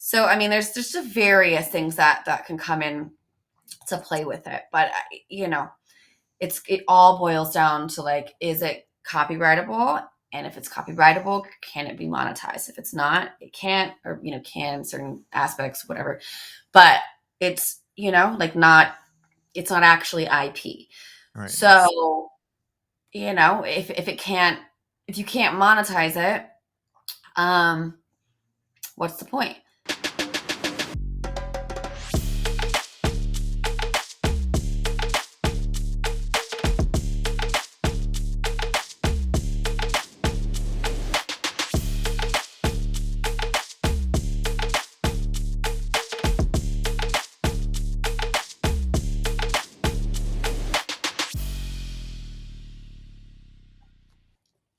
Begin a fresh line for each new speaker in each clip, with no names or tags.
So, I mean, there's just various things that can come in to play with it. But, it all boils down to like, is it copyrightable? And if it's copyrightable, can it be monetized? If it's not, it can't, or, can certain aspects, whatever. But it's, like it's not actually IP.
Right.
So, if you can't monetize it, um, what's the point?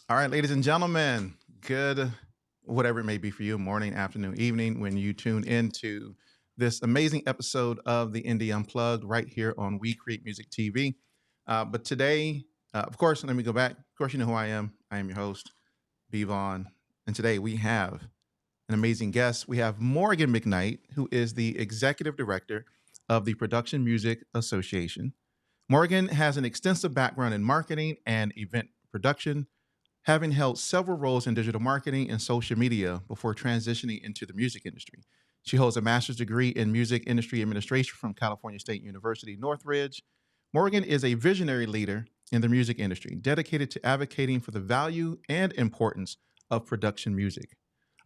All right, ladies and gentlemen, good, whatever it may be for you, morning, afternoon, evening, when you tune into this amazing episode of the Indie Unplugged right here on We Create Music TV. But today, of course, let me go back. Of course, you know who I am. I am your host, Bevon. And today we have an amazing guest. We have Morgan McKnight, who is the executive director of the Production Music Association. Morgan has an extensive background in marketing and event production, having held several roles in digital marketing and social media before transitioning into the music industry. She holds a master's degree in music industry administration from California State University, Northridge. Morgan is a visionary leader in the music industry, dedicated to advocating for the value and importance of production music.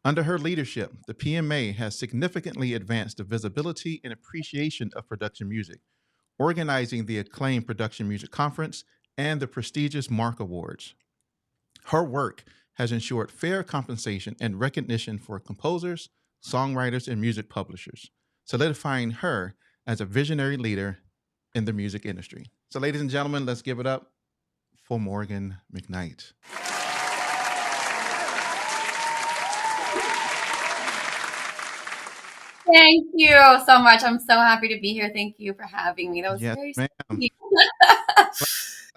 Under her leadership, the PMA has significantly advanced the visibility and appreciation of production music, organizing the acclaimed Production Music Conference and the prestigious MARC Awards. Her work has ensured fair compensation and recognition for composers, songwriters, and music publishers, solidifying her as a visionary leader in the music industry. So, ladies and gentlemen, let's give it up for Morgan McKnight.
Thank you so much. I'm so happy to be here. Thank you for having me. That was
Yes,
very
ma'am.
sweet.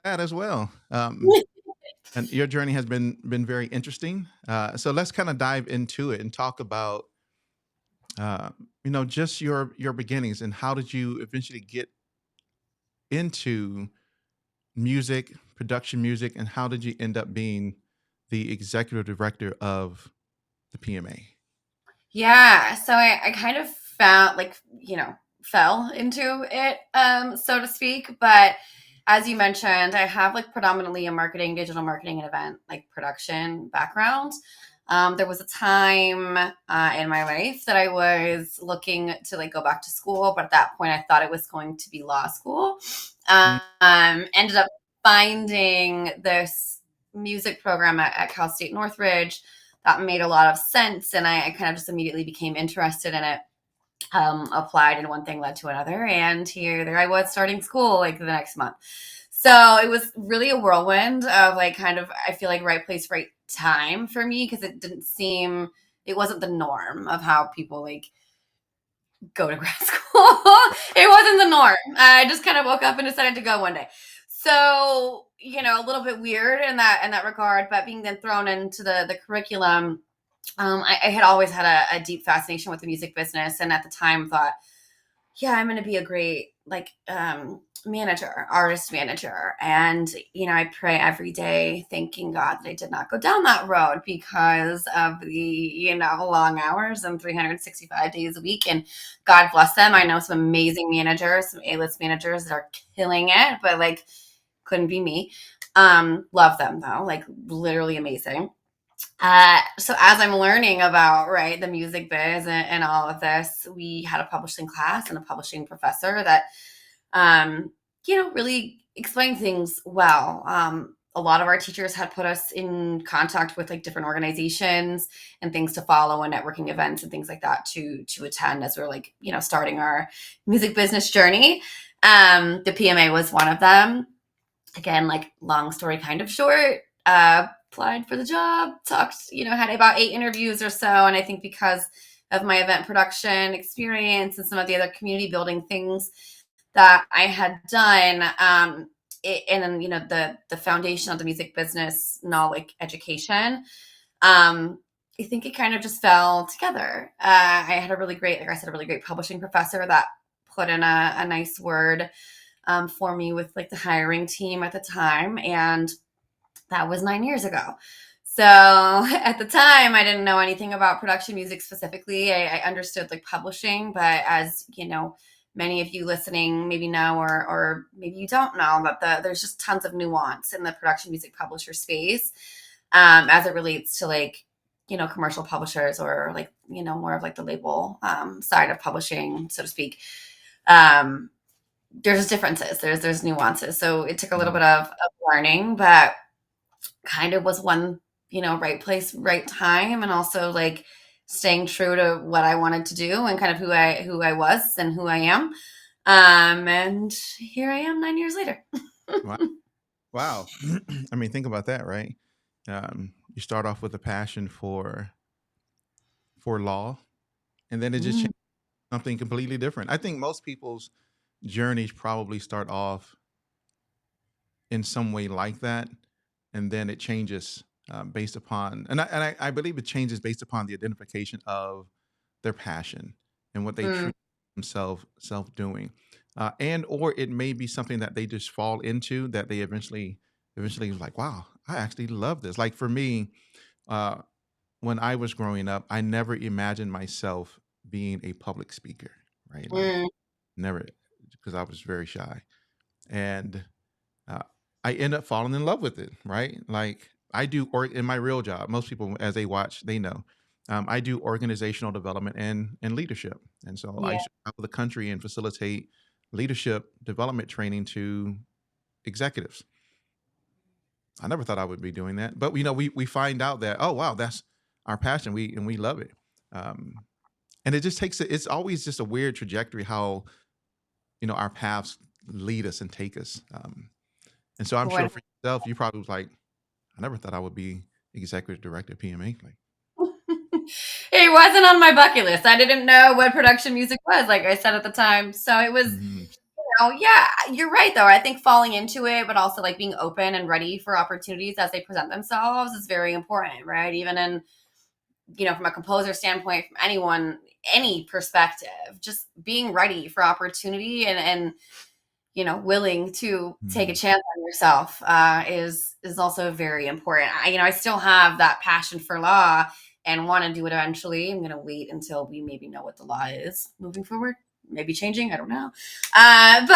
Glad as well. And your journey has been very interesting. So let's kind of dive into it and talk about uh, just your beginnings and how did you eventually get into music, production music, and how did you end up being the executive director of the PMA?
Yeah. So I kind of found like, fell into it, so to speak. But as you mentioned, I have like predominantly a marketing, digital marketing and event like production background. There was a time in my life that I was looking to like go back to school, but at that point I thought it was going to be law school.
Mm.
Ended up finding this music program at Cal State Northridge that made a lot of sense, and I kind of just immediately became interested in it. Applied, and one thing led to another, and here there I was starting school like the next month. So it was really a whirlwind of like kind of, I feel like, right place, right time for me, because it wasn't the norm of how people like go to grad school. It wasn't the norm. I just kind of woke up and decided to go one day. So, a little bit weird in that regard, but being then thrown into the curriculum, I had always had a deep fascination with the music business, and at the time thought, yeah, I'm going to be a great like manager, artist manager. And I pray every day, thanking God that I did not go down that road because of the long hours and 365 days a week. And God bless them. I know some amazing managers, some A-list managers that are killing it, but like couldn't be me. Love them though, like literally amazing. So as I'm learning about right the music biz and all of this, we had a publishing class and a publishing professor that really explained things well. A lot of our teachers had put us in contact with like different organizations and things to follow, and networking events and things like that to attend as we're like starting our music business journey. The PMA was one of them. Again, like long story kind of short, applied for the job, talked, had about 8 interviews or so. And I think because of my event production experience and some of the other community building things that I had done, and then, the foundation of the music business, like education, I think it kind of just fell together. I had a really great, like I said, a really great publishing professor that put in a nice word for me with like the hiring team at the time. And that was 9 years ago. So at the time, I didn't know anything about production music specifically. I understood like publishing, but as you know, many of you listening maybe know, or maybe you don't know, that there's just tons of nuance in the production music publisher space as it relates to like commercial publishers, or like more of like the label side of publishing, so to speak. Um, there's just differences. There's nuances. So it took a little
Mhm.
bit of learning, but kind of was one, right place, right time, and also like staying true to what I wanted to do and kind of who I was and who I am. And here I am 9 years later.
Wow. Wow. I mean, think about that, right? You start off with a passion for law, and then it just
Mm,
changed something completely different. I think most people's journeys probably start off in some way like that, and then it changes based upon, and I believe it changes based upon the identification of their passion and what they
mm,
truly themselves self doing, and or it may be something that they just fall into that they eventually was like, wow, I actually love this. Like for me, uh, when I was growing up, I never imagined myself being a public speaker, right? Like
mm.
never, because I was very shy. And uh, I end up falling in love with it, right? Like I do, or in my real job, most people, as they watch, they know. I do organizational development and leadership. And so I
Yeah.
used to travel the country and facilitate leadership development training to executives. I never thought I would be doing that, but we find out that, oh wow, that's our passion. We love it, um, and it just takes it. It's always just a weird trajectory how our paths lead us and take us. And so I'm sure
What-
for yourself, you probably was like, I never thought I would be executive director of PMA. Like,
it wasn't on my bucket list. I didn't know what production music was, like I said at the time. So it was,
mhm,
yeah, you're right though. I think falling into it, but also like being open and ready for opportunities as they present themselves is very important, right? Even in, from a composer standpoint, from anyone, any perspective, just being ready for opportunity, and willing to take a
mhm,
chance on yourself is also very important. I still have that passion for law and want to do it eventually. I'm going to wait until we maybe know what the law is moving forward. Maybe changing, I don't know. But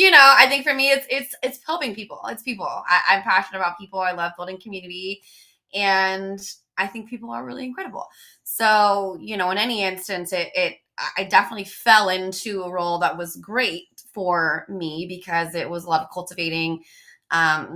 I think for me, it's helping people. It's people. I'm passionate about people. I love building community, and I think people are really incredible. So, in any instance, I definitely fell into a role that was great for me because it was a lot of cultivating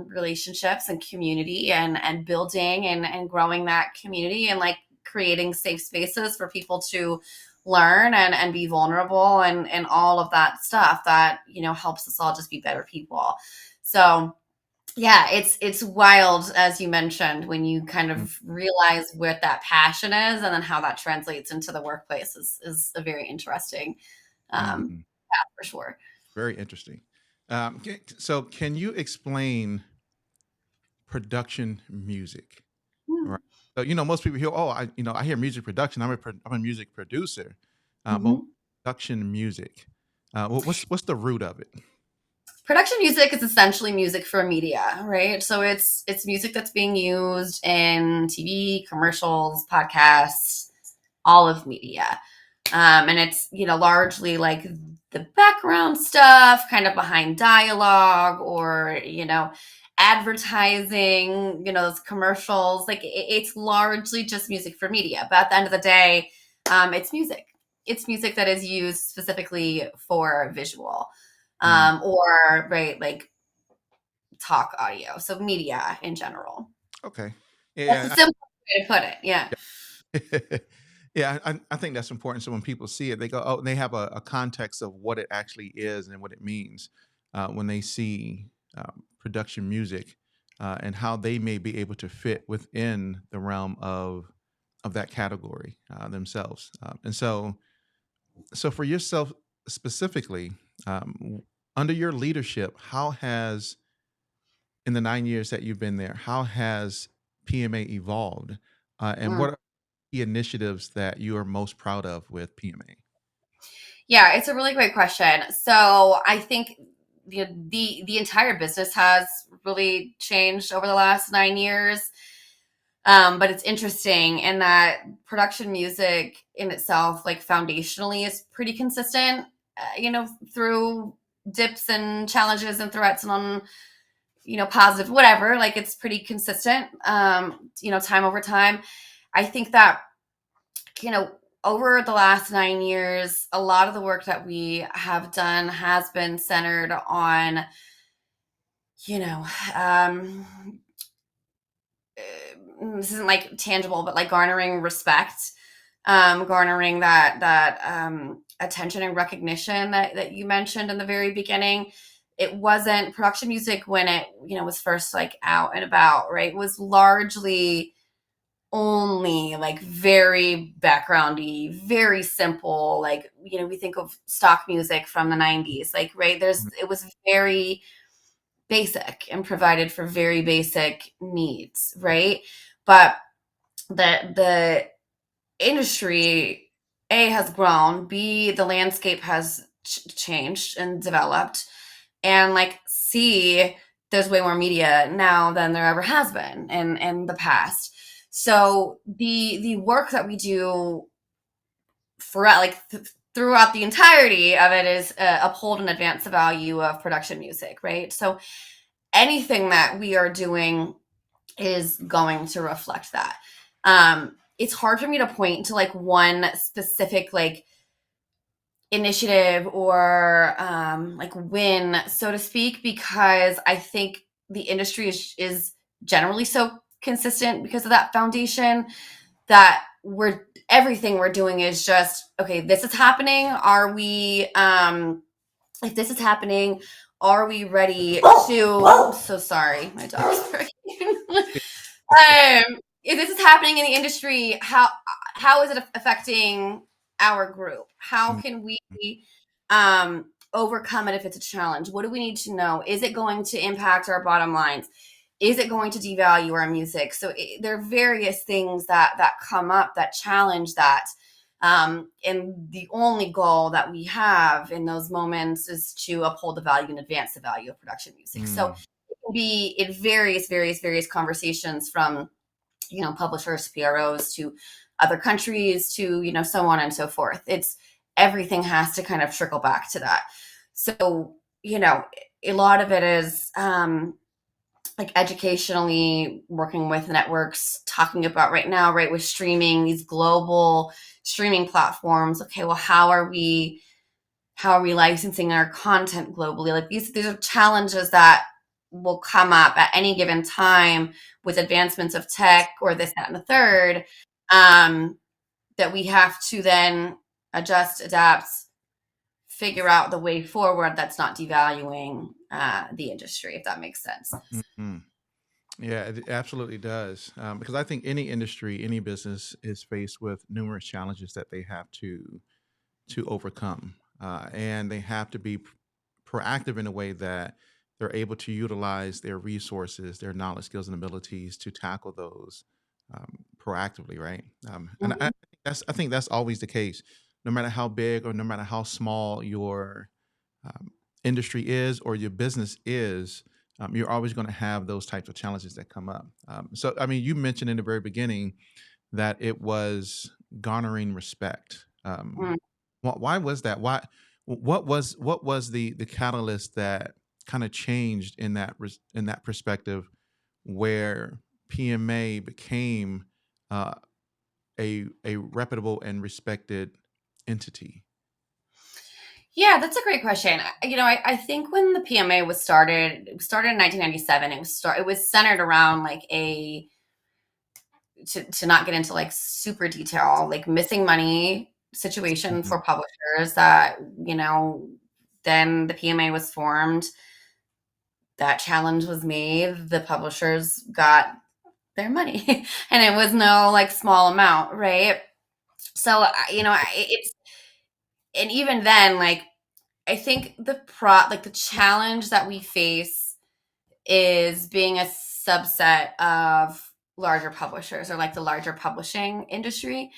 relationships and community, and building and growing that community, and like creating safe spaces for people to learn and be vulnerable, and all of that stuff that helps us all just be better people. So yeah, it's wild, as you mentioned, when you kind
mhm,
of realize what that passion is, and then how that translates into the workplace is a very interesting,
mhm.
for sure.
Very interesting. So, can you explain production music? Right. So, most people hear, oh, I hear music production. I'm a music producer, but
Mhm.
production music. What's the root of it?
Production music is essentially music for media, right? So it's music that's being used in TV, commercials, podcasts, all of media. And it's largely like the background stuff, kind of behind dialogue, or advertising, those commercials. Like it's largely just music for media, but at the end of the day, it's music. It's music that is used specifically for visual,
Mm,
or right, like talk audio, so media in general.
okay.
That's the
Yeah.
simplest way to put it. Yeah.
Yeah, I think that's important. So when people see it, they go, oh, they have a context of what it actually is and what it means when they see production music and how they may be able to fit within the realm of that category themselves. And so for yourself specifically, under your leadership, how has in the 9 years that you've been there, how has PMA evolved, and
Mm.
what are the initiatives that you are most proud of with PMA?
Yeah, it's a really great question. So I think the entire business has really changed over the last 9 years. But it's interesting in that production music in itself, like foundationally, is pretty consistent. Through dips and challenges and threats and on positive whatever, like it's pretty consistent. Time over time. I think that you know over the last 9 years, a lot of the work that we have done has been centered on you know um, this isn't like tangible, but like garnering respect, garnering that attention and recognition that you mentioned in the very beginning. It wasn't production music when it was first like out and about, right? It was largely only like very backgroundy, very simple. Like we think of stock music from the '90s, like right there's it was very basic and provided for very basic needs, right? But the industry A has grown, B the landscape has changed and developed, and like C there's way more media now than there ever has been in the past. So the work that we do for throughout the entirety of it is uphold and advance the value of production music, right? So anything that we are doing is going to reflect that. It's hard for me to point to like one specific like initiative or like win, so to speak, because I think the industry is generally so consistent because of that foundation that we're everything we're doing is just okay. This is happening. Are we if this is happening, are we ready to? I'm so sorry, my dog's barking. If this is happening in the industry, how is it affecting our group? How
Mm,
can we overcome it if it's a challenge? What do we need to know? Is it going to impact our bottom lines? Is it going to devalue our music? So there are various things that come up that challenge that. And the only goal that we have in those moments is to uphold the value and advance the value of production music. So
mm,
it can be in various conversations from publishers, PROs to other countries to so on and so forth. It's everything has to kind of trickle back to that. So a lot of it is like educationally working with networks, talking about right now, right, with streaming, these global streaming platforms. Okay, well, how are we licensing our content globally? Like these are challenges that will come up at any given time with advancements of tech or this, that, and the third, um, that we have to then adjust, adapt, figure out the way forward that's not devaluing the industry, if that makes sense.
mm. Yeah, it absolutely does. Because I think any industry, any business is faced with numerous challenges that they have to overcome, and they have to be proactive in a way that they're able to utilize their resources, their knowledge, skills, and abilities to tackle those proactively, right? And
Mhm.
I think that's always the case, no matter how big or no matter how small your um, industry is or your business is, you're always going to have those types of challenges that come up. So, I mean, you mentioned in the very beginning that it was garnering respect.
Mm.
Why was that? Why? What was the catalyst that kind of changed in in that perspective, where PMA became uh, a reputable and respected entity?
Yeah, that's a great question. I think when the PMA was started, it was started in 1997. It was centered around like a to not get into like super detail, like missing money situation
Mhm.
for publishers that, then the PMA was formed. That challenge was made. The publishers got their money and it was no like small amount, right? So, it's, and even then, like, I think like the challenge that we face is being a subset of larger publishers or like the larger publishing industry.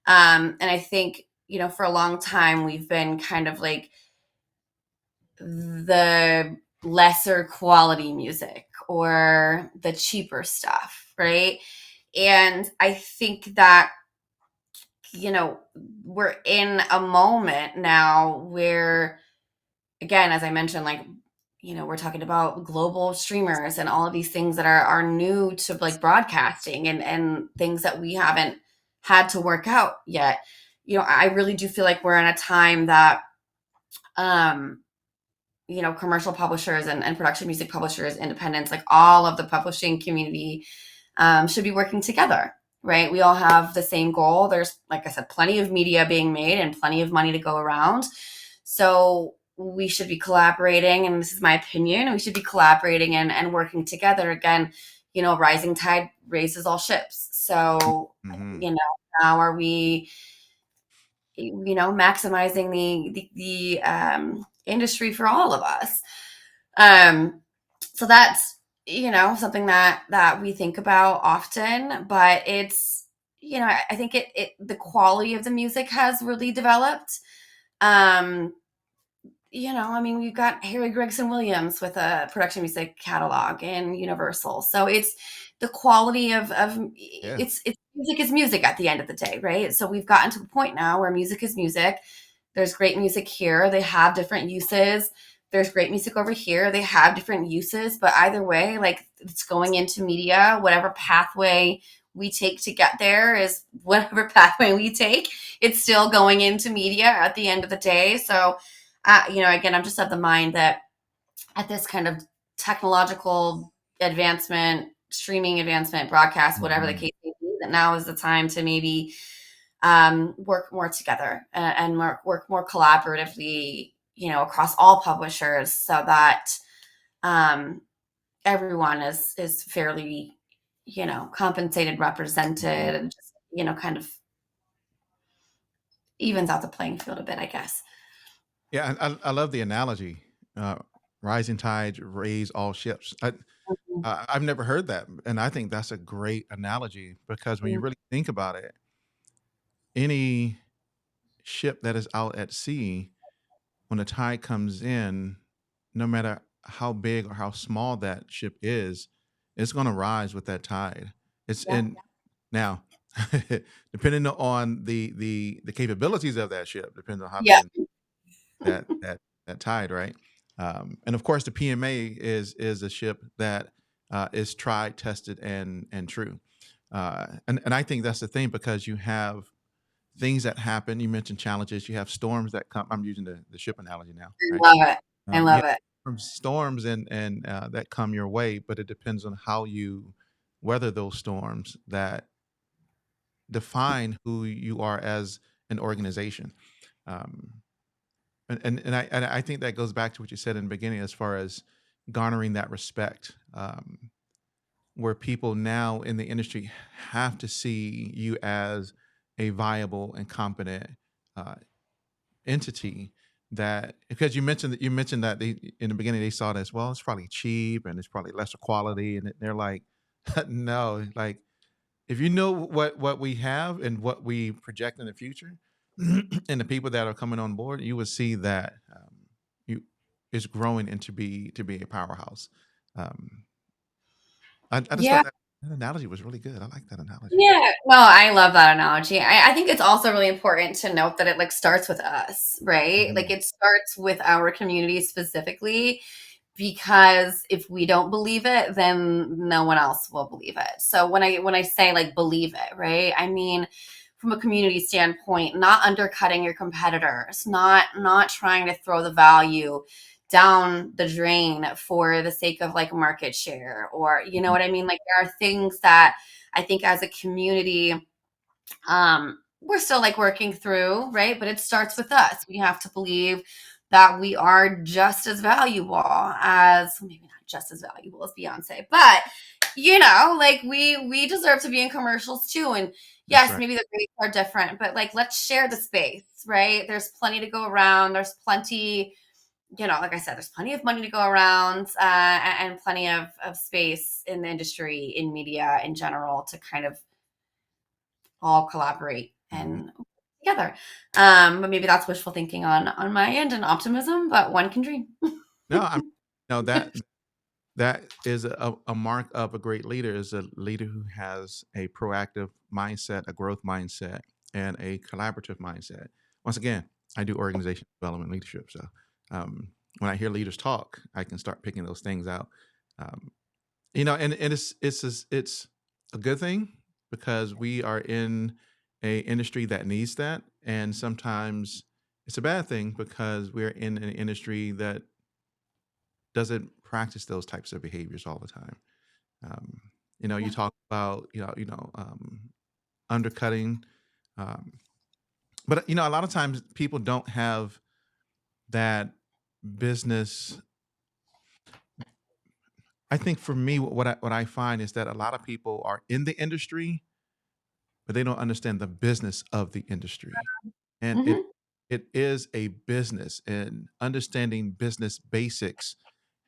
And I think, for a long time, we've been kind of like the lesser quality music or the cheaper stuff, right? And I think that, you know, we're in a moment now where, again, as I mentioned, like, we're talking about global streamers and all of these things that are new to like broadcasting and things that we haven't had to work out yet. I really do feel like we're in a time that, um, commercial publishers and production music publishers, independents, like all of the publishing community, should be working together, right? We all have the same goal. There's, like I said, plenty of media being made and plenty of money to go around. So we should be collaborating, and this is my opinion, we should be collaborating and working together. Again, rising tide raises all ships. So,
Hmm.
you know, how are we, maximizing the industry for all of us? Um, so that's, something that we think about often, but it's, I think the quality of the music has really developed. Um, I mean, we've got Harry Gregson Williams with a production music catalog and Universal. So it's the quality of
Yeah.
it's music is music at the end of the day, right? So we've gotten to the point now where music is music. There's great music here. They have different uses. There's great music over here. They have different uses, but either way, like, it's going into media. Whatever pathway we take to get there is whatever pathway we take. It's still going into media at the end of the day. So, again, I'm just of the mind that at this kind of technological advancement, streaming advancement, broadcast, whatever the
Hmm.
case may be, that now is the time to maybe, work more together and work more collaboratively, across all publishers, so that, um, everyone is fairly, compensated,
Hmm.
represented, and just, kind of evens out the playing field a bit, I guess.
Yeah, I love the analogy. Uh, Rising tides raise all ships.
Mhm.
I've never heard that, and I think that's a great analogy because when you really think about it, any ship that is out at sea, when the tide comes in, no matter how big or how small that ship is, it's going to rise with that tide. It's
Yeah.
in now, depending on the capabilities of that ship, depends on how
Yeah.
big that that that tide, right? And of course, the PMA is a ship that is tried, tested, and true. And I think that's the thing because you have things that happen. You mentioned challenges. You have storms that come. I'm using the ship analogy now,
I
right?
love it. I
You
love it.
have storms and that come your way, but it depends on how you weather those storms that define who you are as an organization. Um, and I think that goes back to what you said in the beginning as far as garnering that respect, where people now in the industry have to see you as a viable and competent uh, entity. That because you mentioned that they in the beginning they saw it as well, it's probably cheap and it's probably lesser quality, and they're like, no, like if you know what we have and what we project in the future and the people that are coming on board, you will see that you is growing into be a powerhouse. um, I just
Yeah.
thought that analogy was really good. I like that analogy.
Yeah. No, I love that analogy. I think it's also really important to note that it like starts with us, right? Like
Mhm.
it starts with our community specifically, because if we don't believe it, then no one else will believe it. So when I say like believe it, right? I mean from a community standpoint, not undercutting your competitors, not trying to throw the value down the drain for the sake of like market share, or you know
Mhm.
what I mean? Like there are things that I think as a community, we're still like working through, right? But it starts with us. We have to believe that we are just as valuable as, maybe not just as valuable as Beyonce, but like we deserve to be in commercials too. And
That's
yes,
right.
maybe the rates are different, but like let's share the space, right? There's plenty to go around. There's plenty, like I said, there's plenty of money to go around, and plenty of space in the industry, in media in general, to kind of all collaborate
Mhm.
and work together. But maybe that's wishful thinking on my end and optimism, but one can dream.
No, I mean, no, that is a mark of a great leader, is a leader who has a proactive mindset, a growth mindset, and a collaborative mindset. Once again, I do organization development leadership. So when I hear leaders talk, I can start picking those things out. Um, and it's a good thing because we are in a industry that needs that, and sometimes it's a bad thing because we're in an industry that doesn't practice those types of behaviors all the time. um, you
Yeah.
talk about undercutting, um, but a lot of times people don't have that business. I think for me, what I find is that a lot of people are in the industry, but they don't understand the business of the industry. And it
Hmm.
it is a business, and understanding business basics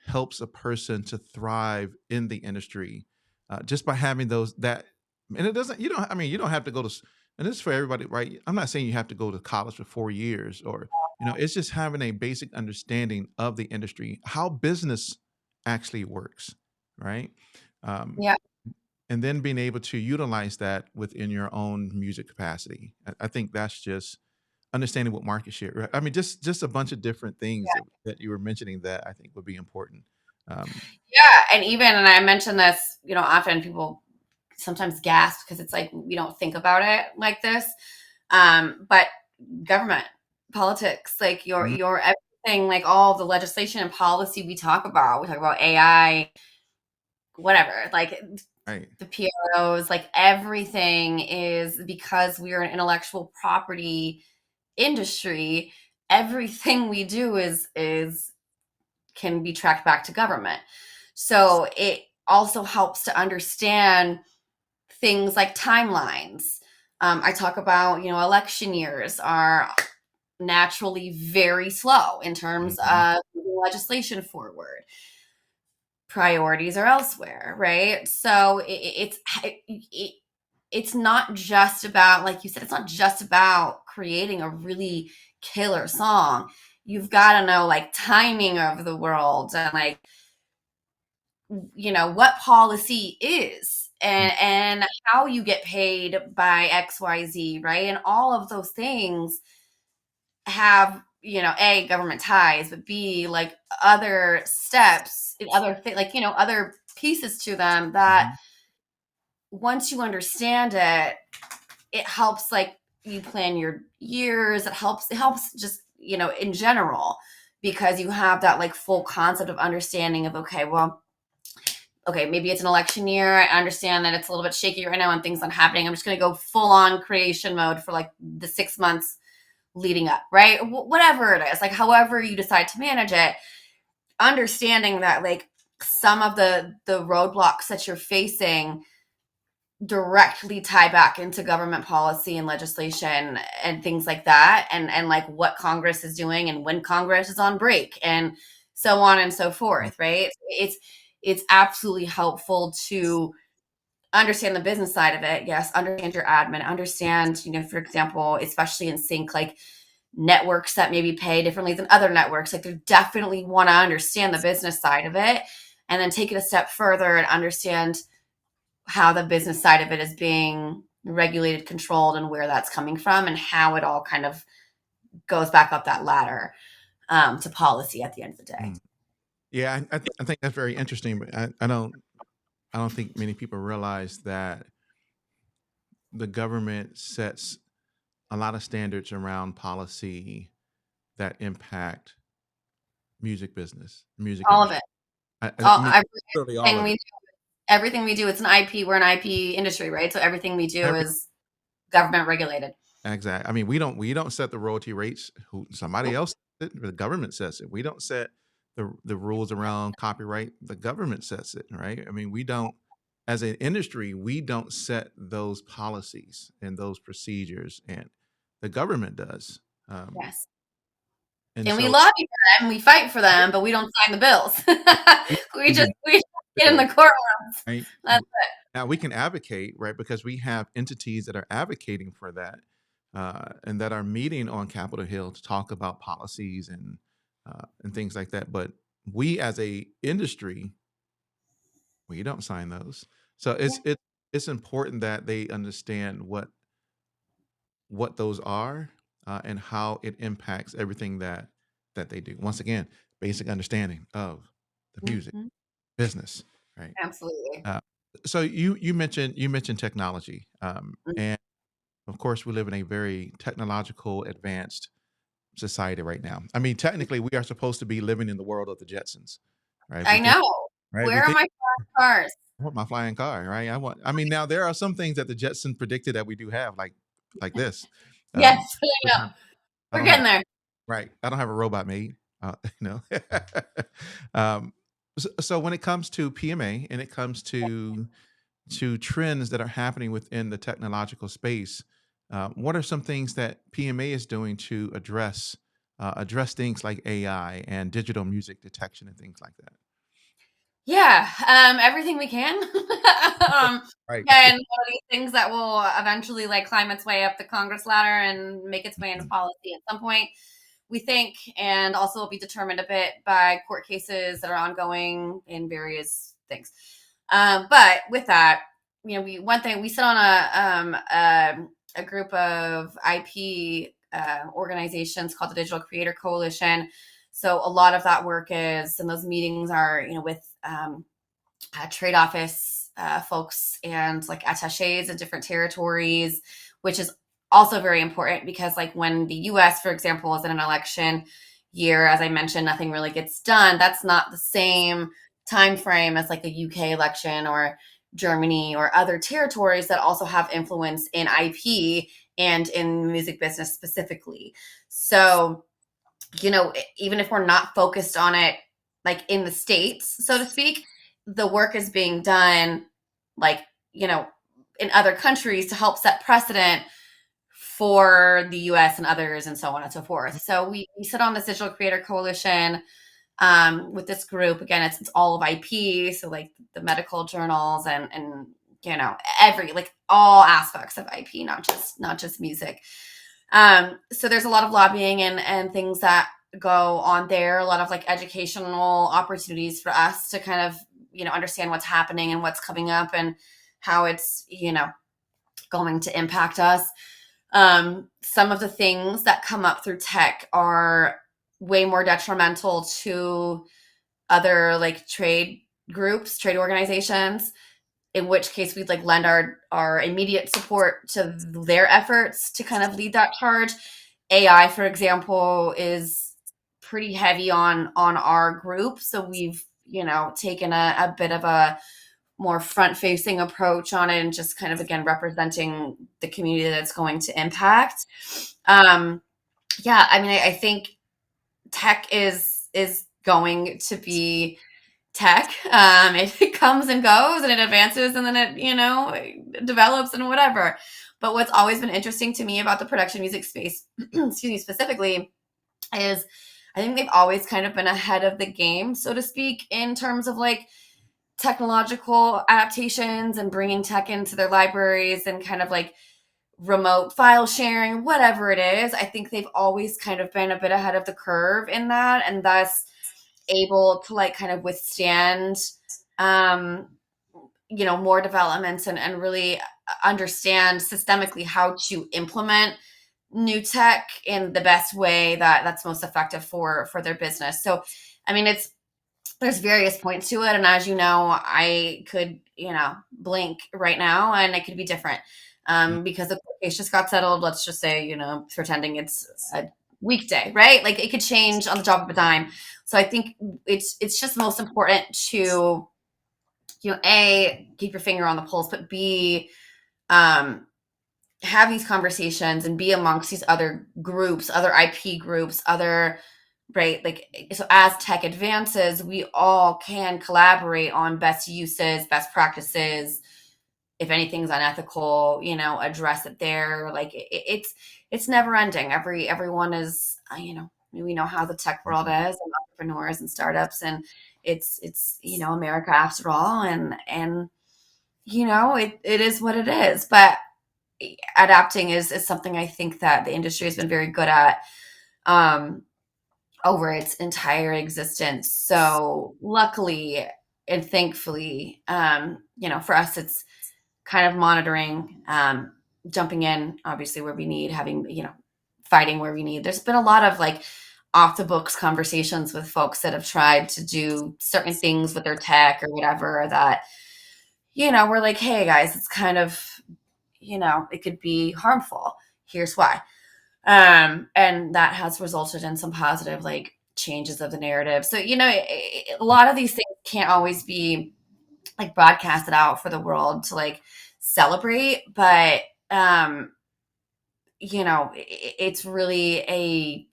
helps a person to thrive in the industry, just by having those that. And it doesn't you don't I mean, you don't have to go to and this is for everybody, right? I'm not saying you have to go to college for 4 years, or it's just having a basic understanding of the industry, how business actually works, right? um,
Yeah.
and then being able to utilize that within your own music capacity. I think that's just understanding what market share. Right? I mean, just a bunch of different things that you were mentioning that I think would be important. Um,
Yeah. And I mention this, often people sometimes gasp because it's like we don't think about it like this. But government, politics, like
mhm,
your everything, like all the legislation and policy we talk about AI, whatever, like
right.
the PROs, like everything is because we're an intellectual property industry. Everything we do is can be tracked back to government. So it also helps to understand things like timelines. I talk about, election years are naturally very slow in terms
Mhm,
of moving legislation forward. Priorities are elsewhere, right? So it's not just about, like you said, it's not just about creating a really killer song. You've got to know like timing of the world, and like what policy is,
mm,
and how you get paid by XYZ, right? And all of those things have, a, government ties, but b, like other steps and other like, other pieces to them that
mhm,
once you understand it, it helps like you plan your years. It helps just, in general, because you have that like full concept of understanding of, okay, well, okay, maybe it's an election year. I understand that it's a little bit shaky right now and things aren't happening. I'm just going to go full on creation mode for like the 6 months leading up, right? Whatever it is, like however you decide to manage it, understanding that like some of the roadblocks that you're facing directly tie back into government policy and legislation and things like that, and like what Congress is doing and when Congress is on break and so on and so
mm,
forth, right? It's absolutely helpful to understand the business side of it. Yes, understand your admin, understand, for example, especially in sync, like networks that maybe pay differently than other networks. Like, they definitely want to understand the business side of it, and then take it a step further and understand how the business side of it is being regulated, controlled, and where that's coming from, and how it all kind of goes back up that ladder, to policy at the end of the day.
mm. Yeah, I think that's very interesting, but I don't think many people realize that the government sets a lot of standards around policy that impact music business, music
All of
industry.
it.
I mean, literally all
Everything
of
we
it.
do, everything we do, it's an IP. We're an IP industry, right? So everything we do is government regulated.
Exactly. I mean, we don't set the royalty rates. Who somebody
Nope.
else sets it, the government sets it. We don't set the rules around copyright. The government sets it, right? I mean, we don't, as an industry, we don't set those policies and those procedures, and the government does. Um,
Yes.
And
And we
so
lobby for them, we fight for them, but we don't sign the bills.
we do
We just get in the
today,
courtrooms.
right?
That's it.
Now we can advocate, right? Because we have entities that are advocating for that, and that are meeting on Capitol Hill to talk about policies and things like that. But we, as a industry, we don't sign those. So
Yeah.
it's important that they understand what those are, and how it impacts everything that they do. Once again, basic understanding of the music
Mhm.
business, right?
Absolutely.
Uh, so you mentioned technology,
Mm.
and of course we live in a very technological, advanced society right now. I mean, technically, we are supposed to be living in the world of the Jetsons, right? If we
I
think,
know.
right, if we
Where are
think,
my cars?
I want my flying car, right? I want. I mean, now there are some things that the Jetsons predicted that we do have, like this.
Yes,
Um,
I
I don't
know.
have, I
We're
don't have
getting there.
right. I don't have a robot maid. You know. um, so when it comes to PMA and it comes to trends that are happening within the technological space, what are some things that PMA is doing to address things like AI and digital music detection and things like that?
Yeah, everything we can. um,
Right.
yeah, and one of these things that will eventually like climb its way up the Congress ladder and make its way into
Mhm.
policy at some point, we think, and also will be determined a bit by court cases that are ongoing in various things. But with that, we one thing we sit on a group of IP organizations called the Digital Creator Coalition. So a lot of that work is, and those meetings are, with trade office folks and like attaches in different territories, which is also very important because, like, when the US, for example, is in an election year, as I mentioned, nothing really gets done. That's not the same time frame as like a UK election or Germany or other territories that also have influence in IP and in music business specifically. So, even if we're not focused on it, like in the States, so to speak, the work is being done, like, you know, in other countries to help set precedent for the US and others and so on and so forth. So we sit on this Digital Creator Coalition with this group. Again, it's all of IP. So like the medical journals and every like all aspects of IP, not just music. So there's a lot of lobbying and things that go on there, a lot of like educational opportunities for us to kind of, understand what's happening and what's coming up and how it's, going to impact us. Some of the things that come up through tech are way more detrimental to other like trade groups, trade organizations, in which case we'd like lend our immediate support to their efforts to kind of lead that charge. AI, for example, is pretty heavy on our group, so we've taken a bit of a more front facing approach on it and just kind of again representing the community that it's going to impact. um yeah, I mean, I think tech is going to be tech. It comes and goes and it advances and then it develops and whatever. But what's always been interesting to me about the production music space, excuse me, specifically, is I think they've always kind of been ahead of the game, so to speak, in terms of like technological adaptations and bringing tech into their libraries and kind of like remote file sharing, whatever it is. I think they've always kind of been a bit ahead of the curve in that, and thus able to like kind of withstand um more developments and really understand systemically how to implement new tech in the best way that's most effective for their business. So I mean, there's various points to it, and as you know, I could blink right now and it could be different, because the court case just got settled. Let's just say, pretending it's a weekday, right? Like it could change on the drop of a dime. So I think it's just most important to a keep your finger on the pulse, but b um have these conversations and be amongst these other groups, other IP groups, other, right? Like, so as tech advances, we all can collaborate on best uses, best practices. If anything's unethical, address it there. Like it's never ending. Everyone is, we know how the tech world
Mhm.
is and entrepreneurs and startups, and it's America after all, and it is what it is. But adapting is something I think that the industry has been very good at. Um, over its entire existence. So luckily and thankfully, for us, it's kind of monitoring, jumping in, obviously, where we need, having, fighting where we need. There's been a lot of like off the books conversations with folks that have tried to do certain things with their tech or whatever that, we're like, hey guys, it's kind of, it could be harmful. Here's why. And that has resulted in some positive like changes of the narrative. So, a lot of these things can't always be like broadcasted out for the world to like celebrate, but it's really a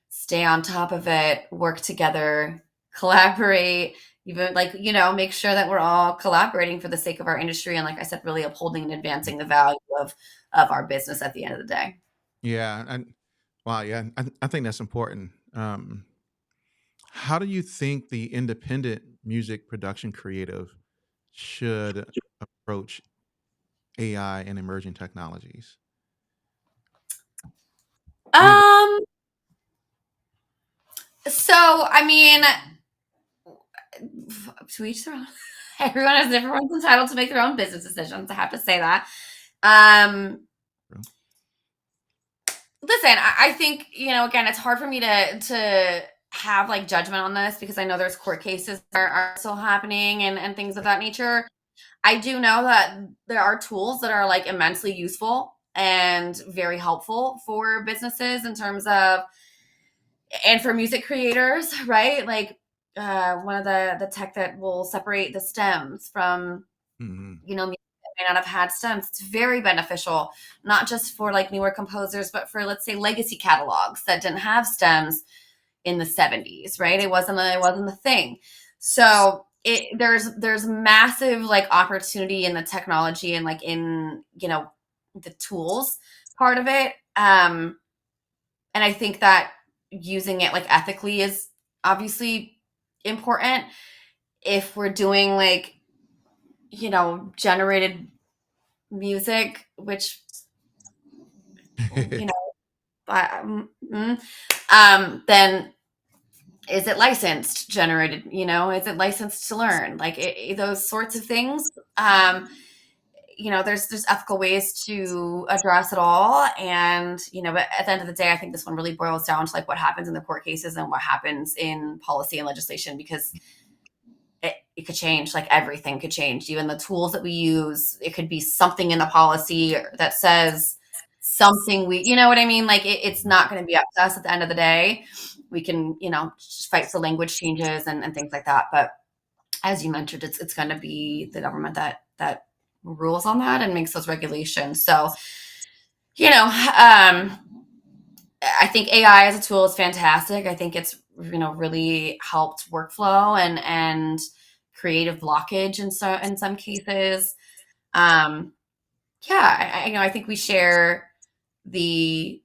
stay on top of it, work together, collaborate, even like, make sure that we're all collaborating for the sake of our industry, and like I said, really upholding and advancing the value of our business at the end of the day.
Yeah, and wow, yeah, I think that's important. How do you think the independent music production creative should approach AI and emerging technologies? You know,
Um, so I mean, to each their own. Everyone's entitled to make their own business decisions. I have to say that. Um,
the
Listen, I think again, it's hard for me to have like judgment on this because I know there's court cases that are still happening and things of that nature. I do know that there are tools that are like immensely useful and very helpful for businesses in terms of, and for music creators, right? Like one of the tech that will separate the stems from
mhm.
music that may not have had stems. It's very beneficial, not just for like newer composers, but for, let's say, legacy catalogs that didn't have stems in the 70s, right? It wasn't a thing. So there's massive like opportunity in the technology and like in the tools part of it. And I think that using it like ethically is obviously important. If we're doing like generated music, which you know then is it licensed generated, is it licensed to learn, like those sorts of things. There's ethical ways to address it all, and but at the end of the day, I think this one really boils down to like what happens in the court cases and what happens in policy and legislation, because it could change. Like everything could change, even the tools that we use. It could be something in the policy that says something, we, what I mean, like it's not going to be up to us at the end of the day. We can fight for language changes and things like that, but as you mentioned, it's going to be the government that rules on that and makes those regulations. So I think AI as a tool is fantastic. I think it's really helped workflow and creative blockage in some cases. Um, yeah, I think we share the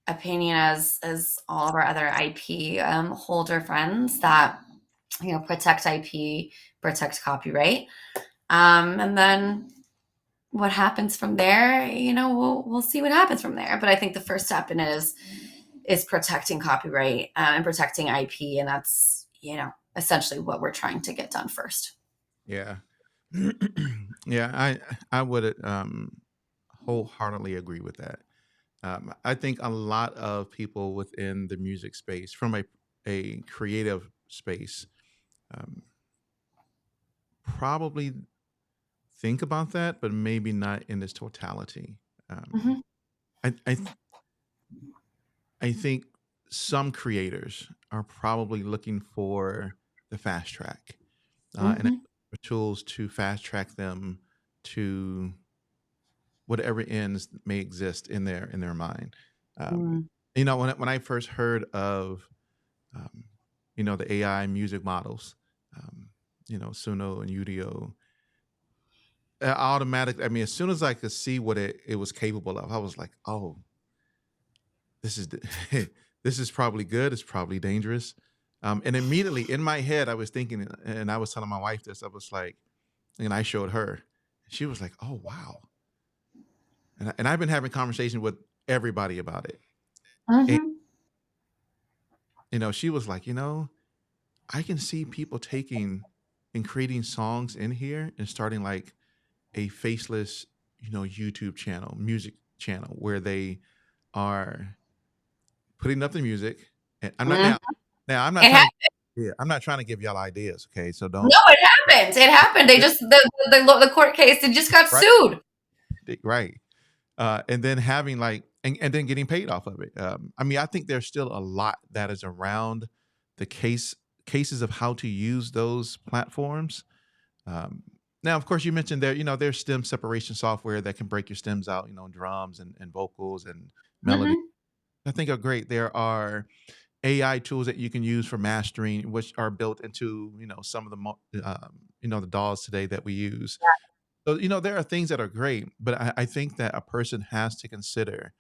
opinion as all of our other IP holder friends that protect IP, protect copyright, and then what happens from there, we'll see what happens from there. But I think the first step in it is protecting copyright and protecting IP, and that's essentially what we're trying to get done first.
Yeah. Yeah, I would wholeheartedly agree with that. I think a lot of people within the music space, from a creative space, um, probably think about that, but maybe not in its totality. Um,
Hmm.
I, I th- I think some creators are probably looking for the fast track, and
Hmm.
for tools to fast track them to whatever ends may exist in their mind. Um,
Mm.
when I first heard of um, the AI music models, um, Suno and Udio, automatic. I mean, as soon as I could see what it was capable of, I was like, oh, this is this is probably good. It's probably dangerous. And immediately in my head, I was thinking, and I was telling my wife this. I was like, and I showed her. She was like, "Oh wow!" And I've been having conversations with everybody about it. And
Mm-hmm.
she was like, I can see people taking and creating songs in here and starting like a faceless, YouTube channel, music channel where they are putting up the music. And I'm not
Mm-hmm.
now I'm not
It
trying
ha-
to yeah, I'm not trying to give y'all ideas, okay? So
no,
don't
it happened. It happened. They just the court case. They just got
right,
sued.
right. And then having like and then getting paid off of it. I mean, I think there's still a lot that is around the cases of how to use those platforms. Um, Now, of course, you mentioned there, there's stem separation software that can break your stems out, drums and vocals and melody.
Mm-hmm.
I think are great. There are AI tools that you can use for mastering, which are built into, some of the, the DAWs today that we use. So, there are things that are great, but I think that a person has to consider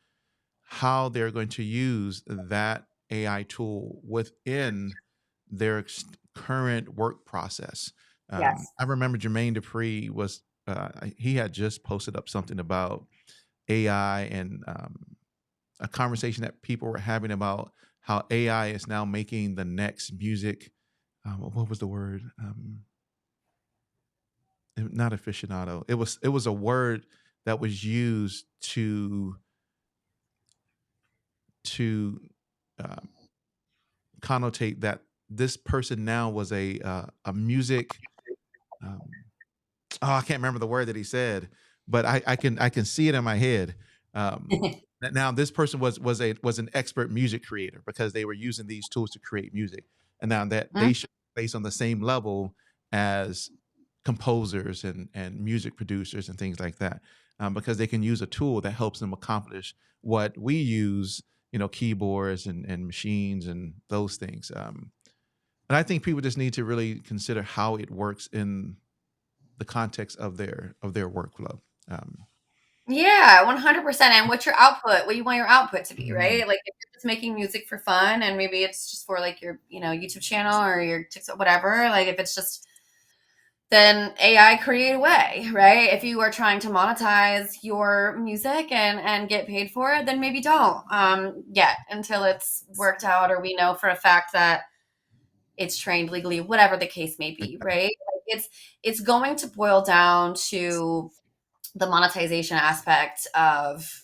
how they're going to use that AI tool within their current work process.
Yes.
I remember Jermaine Dupree was he had just posted up something about AI and a conversation that people were having about how AI is now making the next music. What was the word? Not aficionado. It was a word that was used to uh, connotate that this person now was a music. Um, I can't remember the word that he said, but I can see it in my head. That now this person was an expert music creator because they were using these tools to create music, and now that they should be placed on the same level as composers and music producers and things like that, because they can use a tool that helps them accomplish what we use, keyboards and machines and those things. And I think people just need to really consider how it works in the context of their workflow. Um,
Yeah, 100%. And what's your output? What do you want your output to be,
mhm,
right? Like if you're just making music for fun and maybe it's just for like your, YouTube channel or your TikTok, whatever. Like if it's just then AI create a way, right? If you are trying to monetize your music and get paid for it, then maybe don't yet until it's worked out or we know for a fact that it's trained legally, whatever the case may be, right? Like it's going to boil down to the monetization aspect of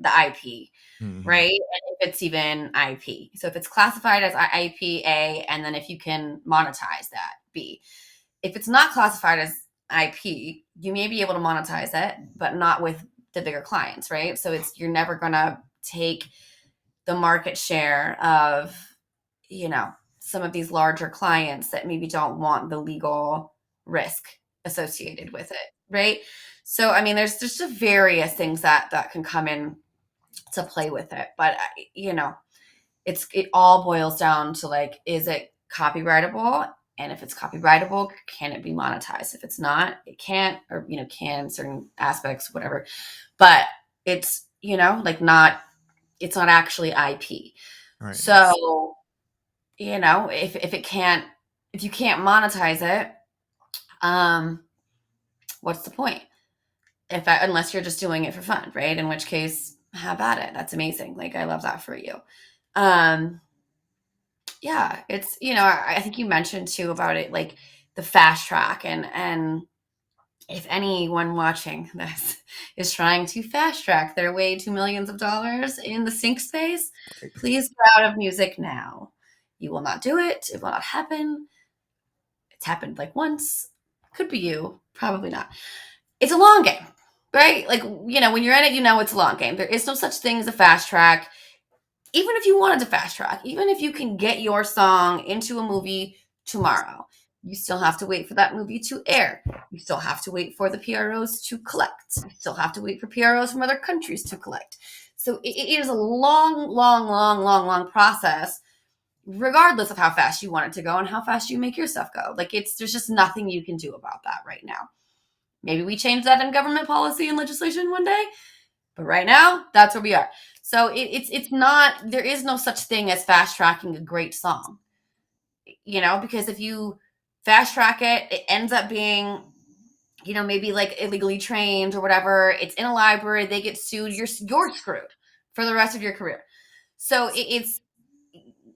the IP,
mhm,
right? And if it's even IP. So if it's classified as IP A, and then if you can monetize that B. If it's not classified as IP, you may be able to monetize it, but not with the bigger clients, right? So you're never gonna take the market share of, you know, some of these larger clients that maybe don't want the legal risk associated with it, right? So I mean, there's just various things that can come in to play with it, but it all boils down to like, is it copyrightable? And if it's copyrightable, can it be monetized? If it's not, it can't, or can certain aspects, whatever. But it's like not, it's not actually IP.
right,
So if it can't, if you can't monetize it, um, what's the point? Unless you're just doing it for fun, right? In which case, have at it. That's amazing. Like I love that for you. Um, yeah, it's I think you mentioned too about it, like the fast track and if anyone watching this is trying to fast track their way to millions of dollars in the sync space,
right,
please get out of music now. You will not do it. It will not happen. It's happened like once. Could be you. Probably not. It's a long game, right? Like, when you're in it, it's a long game. There is no such thing as a fast track. Even if you wanted to fast track, even if you can get your song into a movie tomorrow, you still have to wait for that movie to air. You still have to wait for the PROs to collect. You still have to wait for PROs from other countries to collect. So it is a long, long, long, long, long process, regardless of how fast you want it to go and how fast you make your stuff go. Like there's just nothing you can do about that right now. Maybe we change that in government policy and legislation one day, but right now, that's where we are. So it's not, there is no such thing as fast tracking a great song, because if you fast track it, it ends up being, maybe like illegally trained or whatever. It's in a library, they get sued, you're screwed for the rest of your career. So it's,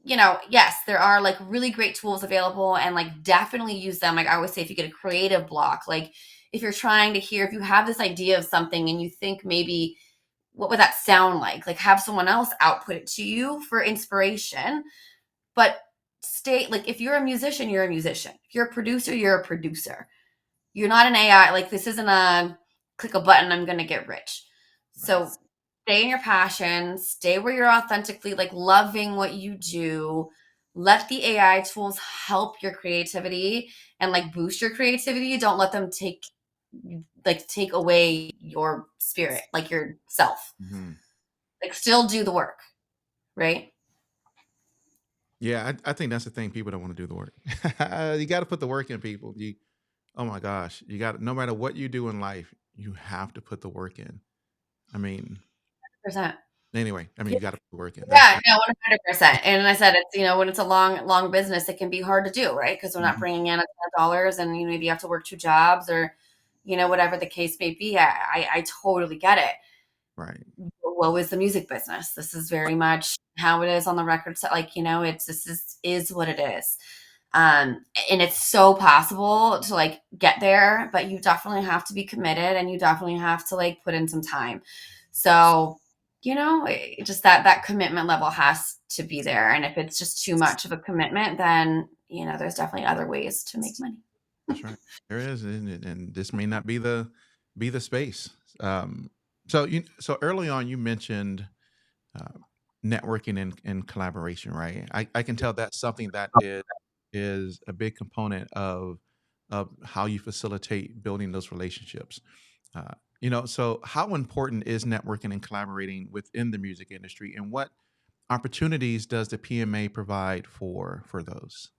yes, there are like really great tools available, and like definitely use them. Like I always say, if you get a creative block, like if you're trying to hear, if you have this idea of something and you think maybe, what would that sound like have someone else output it to you for inspiration. But stay, like, if you're a musician, you're a musician. If you're a producer, you're a producer. You're not an AI. Like, this isn't a click a button, I'm going to get rich.
Right.
So stay in your passion, stay where you're authentically like loving what you do. Let the AI tools help your creativity and like boost your creativity. Don't let them take away your spirit, like yourself.
Mhm.
Like, still do the work, right?
Yeah, I think that's the thing. People don't want to do the work. You got to put the work in, people. Oh my gosh, you got, no matter what you do in life, you have to put the work in. I mean,
Percent.
anyway, I mean,
Yeah,
you got to put the work in.
yeah, no, 100%. And I said, it's, when it's a long, long business, it can be hard to do, right? Because we're not
Mhm.
bringing in a ton of dollars, and maybe you have to work two jobs, or whatever the case may be. I totally get it.
Right.
Woe is the music business. This is very much how it is on the record set. Like, it's this is what it is. And it's so possible to like get there, but you definitely have to be committed, and you definitely have to like put in some time. So, just that commitment level has to be there. And if it's just too much of a commitment, then, there's definitely other ways to make money.
That's right. There is, and this may not be the space. Um, so early on, you mentioned uh, networking and collaboration, right? I can tell that's something that is a big component of how you facilitate building those relationships. So how important is networking and collaborating within the music industry, and what opportunities does the PMA provide for those?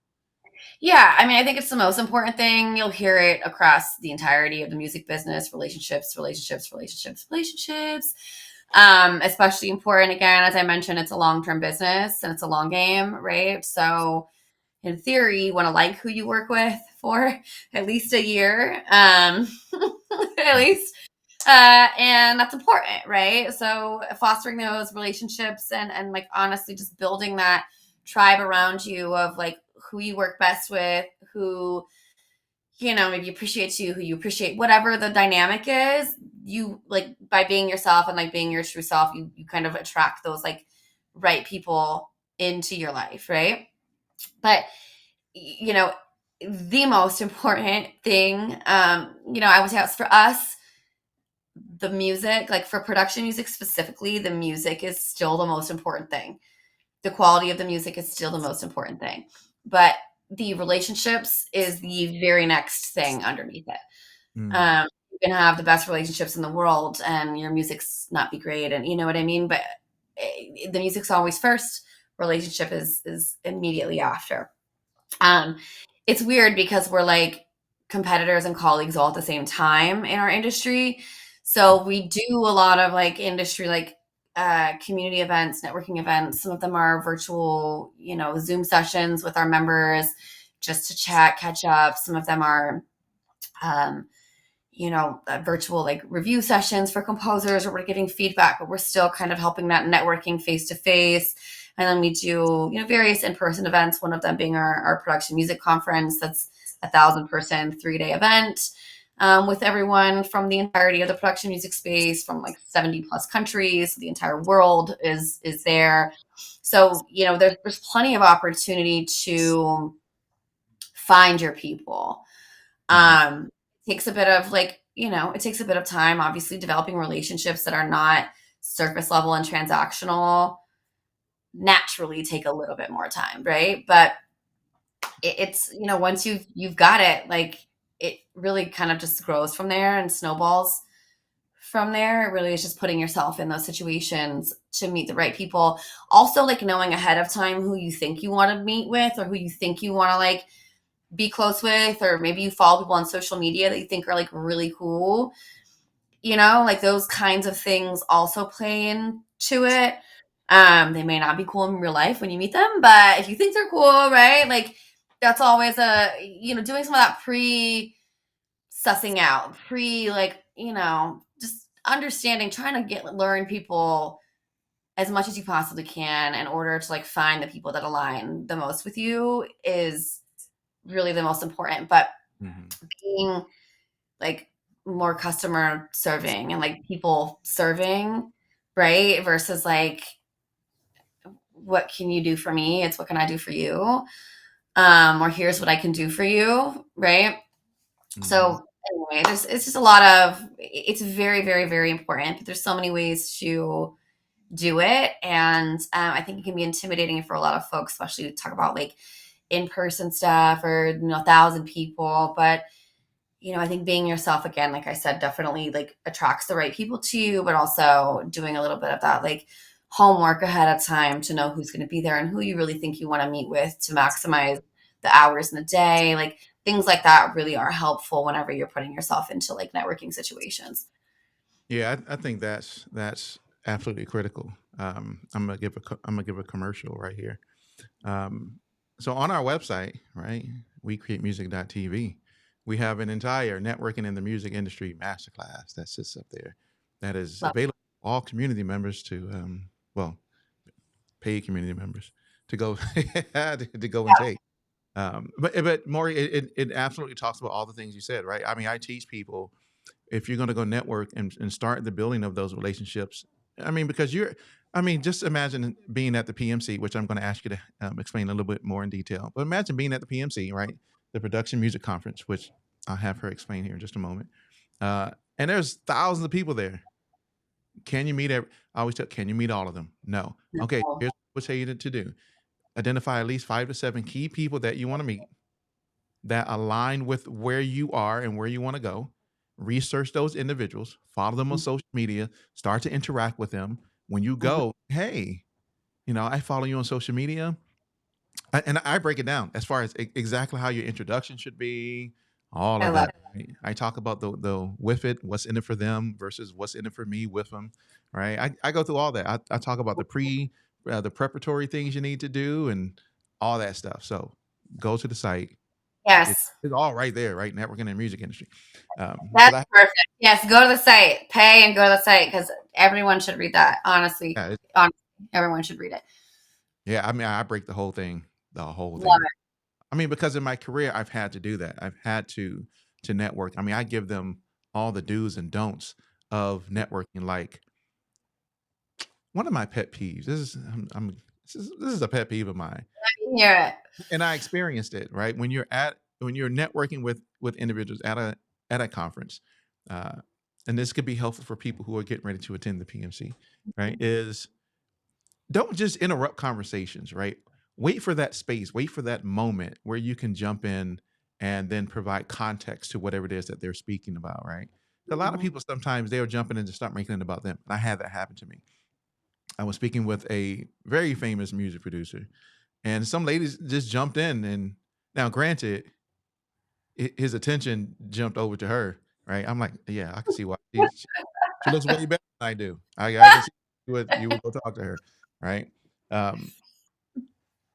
Yeah, I mean, I think it's the most important thing. You'll hear it across the entirety of the music business: relationships, relationships, relationships, relationships. Especially important, again, as I mentioned, it's a long-term business and it's a long game, right? So in theory, you want to like who you work with for at least a year, at least. And that's important, right? So fostering those relationships, and like honestly just building that tribe around you of like who you work best with, who maybe appreciates you, who you appreciate, whatever the dynamic is. You, like, by being yourself and like being your true self, you kind of attract those like right people into your life, right? But you know the most important thing, I would say, for us, the music, like for production music specifically, the music is still the most important thing. The quality of the music is still the most important thing, but the relationships is the very next thing underneath it.
Mm,
You can have the best relationships in the world and your music's not be great, and you know what I mean. But the music's always first. Relationship is immediately after. Um, it's weird because we're like competitors and colleagues all at the same time in our industry. So we do a lot of like industry, like community events, networking events. Some of them are virtual, Zoom sessions with our members just to chat, catch up. Some of them are, um, virtual like review sessions for composers, or we're giving feedback, but we're still kind of helping that networking face to face. And then we do, various in-person events, one of them being our production music conference. That's 1,000-person 3-day event, with everyone from the entirety of the production music space, from like 70 plus countries. The entire world is there. So, there's plenty of opportunity to find your people.
mhm.
It takes a bit of like, it takes a bit of time. Obviously, developing relationships that are not surface level and transactional naturally take a little bit more time, right? But it's, once you've got it, like, it really kind of just grows from there and snowballs from there. It really is just putting yourself in those situations to meet the right people. Also, like, knowing ahead of time who you think you want to meet with, or who you think you want to like be close with, or maybe you follow people on social media that you think are like really cool. Like those kinds of things also play in to it. They may not be cool in real life when you meet them, but if you think they're cool, right? Like that's always doing some of that sussing out, like, just understanding, trying to learn people as much as you possibly can in order to like find the people that align the most with you is really the most important. But
Hmm.
being like more customer serving and like people serving, right? Versus like, what can you do for me? It's what can I do for you? Or here's what I can do for you, right?
Hmm.
So anyway, it's just a lot of, it's very, very, very important, but there's so many ways to do it. And I think it can be intimidating for a lot of folks, especially to talk about like in-person stuff or, 1,000 people. But, I think being yourself again, like I said, definitely like attracts the right people to you, but also doing a little bit of that like homework ahead of time to know who's going to be there and who you really think you want to meet with to maximize the hours in the day. Like things like that really are helpful whenever you're putting yourself into like networking situations.
Yeah, I think that's absolutely critical. I'm gonna give a commercial right here. Um, so on our website, right, WeCreateMusic.tv, we have an entire networking in the music industry masterclass that sits up there, that is
Love
available for all community members to, well, paid community members to go to go and take. But Maury, it absolutely talks about all the things you said, right? I mean, I teach people, if you're going to go network and start the building of those relationships. I mean, because I mean, just imagine being at the PMC, which I'm going to ask you to explain a little bit more in detail. But imagine being at the PMC, right? The Production Music Conference, which I'll have her explain here in just a moment. And there's thousands of people there. Can you meet every, I always tell, can you meet all of them? No. Okay,
it.
here's what I tell you to do. Identify at least 5 to 7 key people that you want to meet that align with where you are and where you want to go. Research those individuals, follow them on social media, start to interact with them. When you
Mhm.
go, hey, I follow you on social media. And I break it down as far as exactly how your introduction should be, all
I
of
love
that. Right? I talk about the with it, what's in it for them versus what's in it for me with them. Right? I go through all that. I talk about the preparatory things you need to do and all that stuff. So go to the site. It,
Yes,
it's all right there, right? Networking and music industry. But
that's perfect. Yes, go to the site, pay and go to the site because everyone should read that. Honestly,
yeah,
honestly, everyone should read it.
yeah. I mean, I break the whole thing.
Love
I mean, because in my career, I've had to do that. I've had to network. I mean, I give them all the do's and don'ts of networking. Like one of my pet peeves. This is a pet peeve of mine,
it. Hear it.
and I experienced it. Right when you're networking with individuals at a conference, uh, and this could be helpful for people who are getting ready to attend the PMC. Right, is don't just interrupt conversations, right? Wait for that space, wait for that moment where you can jump in and then provide context to whatever it is that they're speaking about, right? A lot of
Mhm.
people sometimes they'll jump in and just start making it about them. And I had that happen to me. I was speaking with a very famous music producer, and some ladies just jumped in. And now, granted, his attention jumped over to her, right? I'm like, yeah, I can see why. She looks way better than I do. I can see you would go talk to her, right? Um,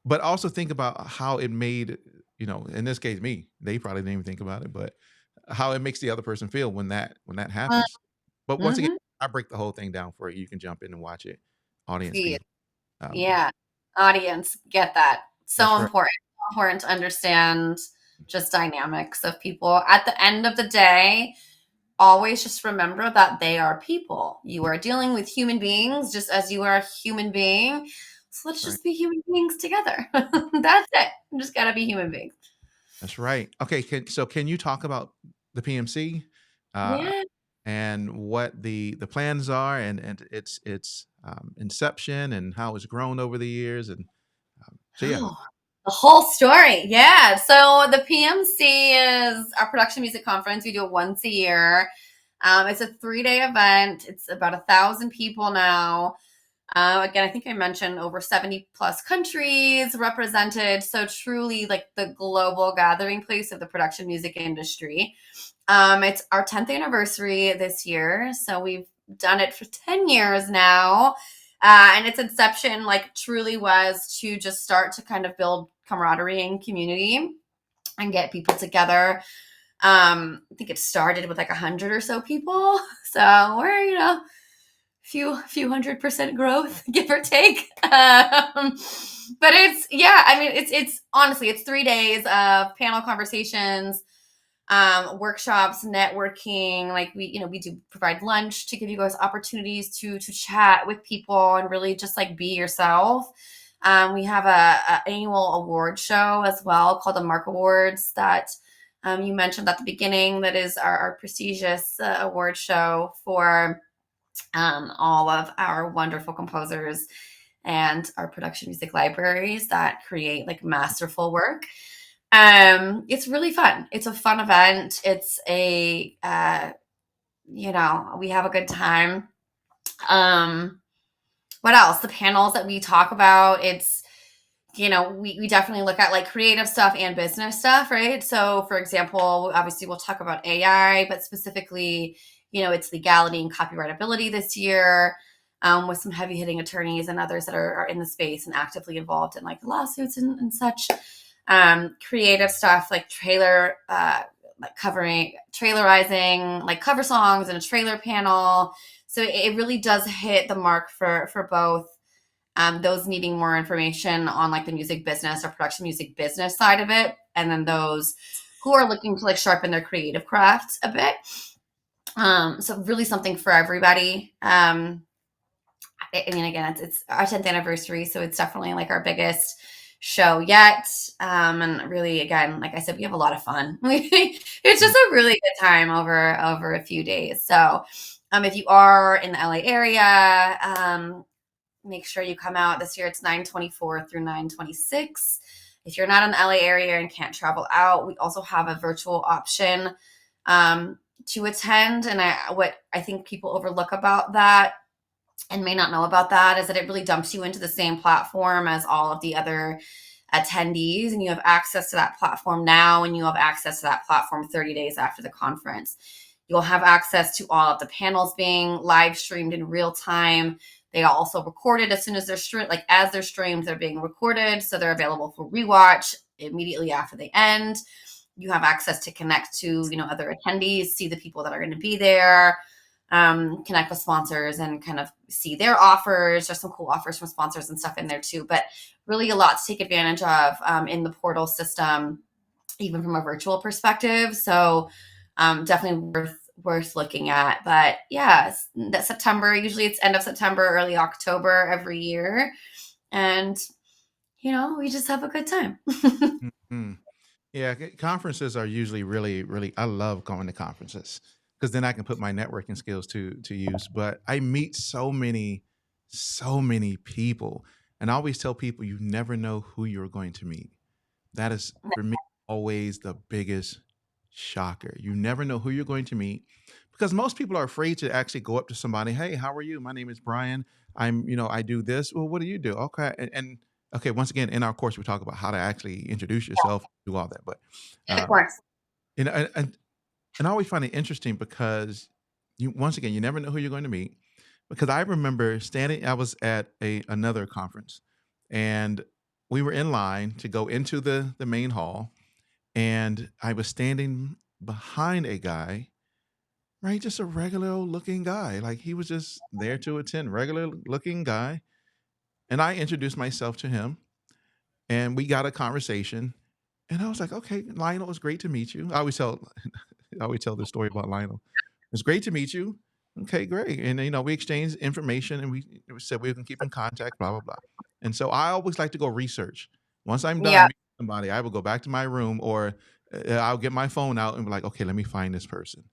but also think about how it made, in this case me, they probably didn't even think about it, but how it makes the other person feel when that happens. But once again,
Mhm.
I break the whole thing down for you. You can jump in and watch it. Audience
See
be
it.
um,
Yeah. Audience, get that.
that's
So
right.
important. So important to understand just dynamics of people. At the end of the day, always just remember that they are people. You are dealing with human beings just as you are a human being. So let's
Right.
just be human beings together. That's it. We just gotta be human beings.
That's right. Okay, can you talk about the PMC, uh,
Yeah.
and what the plans are, and its inception and how it's grown over the years, and so yeah.
Oh, the whole story. Yeah. So the PMC is our production music conference. We do it once a year. It's a 3-day event. It's about 1,000 people now. Again, I think I mentioned over 70 plus countries represented. So truly like the global gathering place of the production music industry. It's our 10th anniversary this year. So we've done it for 10 years now. And its inception, like, truly was to just start to kind of build camaraderie and community and get people together. I think it started with like 100 or so people. So we're, few 100% growth, give or take. But it's, yeah, I mean, it's honestly, it's 3 days of panel conversations, workshops, networking. Like, we do provide lunch to give you guys opportunities to chat with people and really just like be yourself. We have a annual award show as well called the Mark Awards that you mentioned at the beginning. That is our prestigious award show for all of our wonderful composers and our production music libraries that create like masterful work. It's really fun. It's a fun event. It's a we have a good time. Um, what else? The panels that we talk about, it's we definitely look at like creative stuff and business stuff, right? So for example, obviously we'll talk about AI, but specifically, it's legality and copyrightability this year, with some heavy hitting attorneys and others that are in the space and actively involved in like lawsuits and such. Creative stuff like like covering trailerizing like cover songs and a trailer panel. So it really does hit the mark for both those needing more information on like the music business or production music business side of it, and then those who are looking to like sharpen their creative craft a bit. So really something for everybody. I mean, again, it's our 10th anniversary, so it's definitely like our biggest show yet. And really, again, like I said, we have a lot of fun. It's just a really good time over a few days. So, if you are in the LA area, make sure you come out. This year it's 9/24 through 9/26. If you're not in the LA area and can't travel out, we also have a virtual option to attend. And what I think people overlook about that and may not know about that is that it really dumps you into the same platform as all of the other attendees, and you have access to that platform now, and you have access to that platform 30 days after the conference. You'll have access to all of the panels being live streamed in real time. They are also recorded as soon as they're streamed, like as they're streamed, they're being recorded. So they're available for rewatch immediately after they end. You have access to connect to, other attendees, see the people that are going to be there, connect with sponsors and kind of see their offers. There's some cool offers from sponsors and stuff in there too, but really a lot to take advantage of in the portal system, even from a virtual perspective. So definitely worth looking at. But yeah, that September, usually it's end of September, early October every year. And, we just have a good time.
Mhm. Yeah, conferences are usually really, really. I love going to conferences because then I can put my networking skills to use. But I meet so many people, and I always tell people you never know who you're going to meet. That is for me always the biggest shocker. You never know who you're going to meet because most people are afraid to actually go up to somebody. Hey, how are you? My name is Brian. I do this. Well, what do you do? Okay, and okay. Once again, in our course, we talk about how to actually introduce yourself, do all that. But
Of
um,
course.
and and I always find it interesting because once again you never know who you're going to meet. Because I remember standing, I was at another conference, and we were in line to go into the main hall, and I was standing behind a guy, right? Just a regular old looking guy. Like he was just there to attend, regular looking guy. And I introduced myself to him, and we got a conversation. And I was like, okay, Lionel, it's great to meet you. I always tell this story about Lionel. It's great to meet you. Okay, great. And we exchanged information, and we said we can keep in contact, blah, blah, blah. And so I always like to go research. Once I'm done
Yeah.
meeting somebody, I will go back to my room, or I'll get my phone out and be like, okay, let me find this person.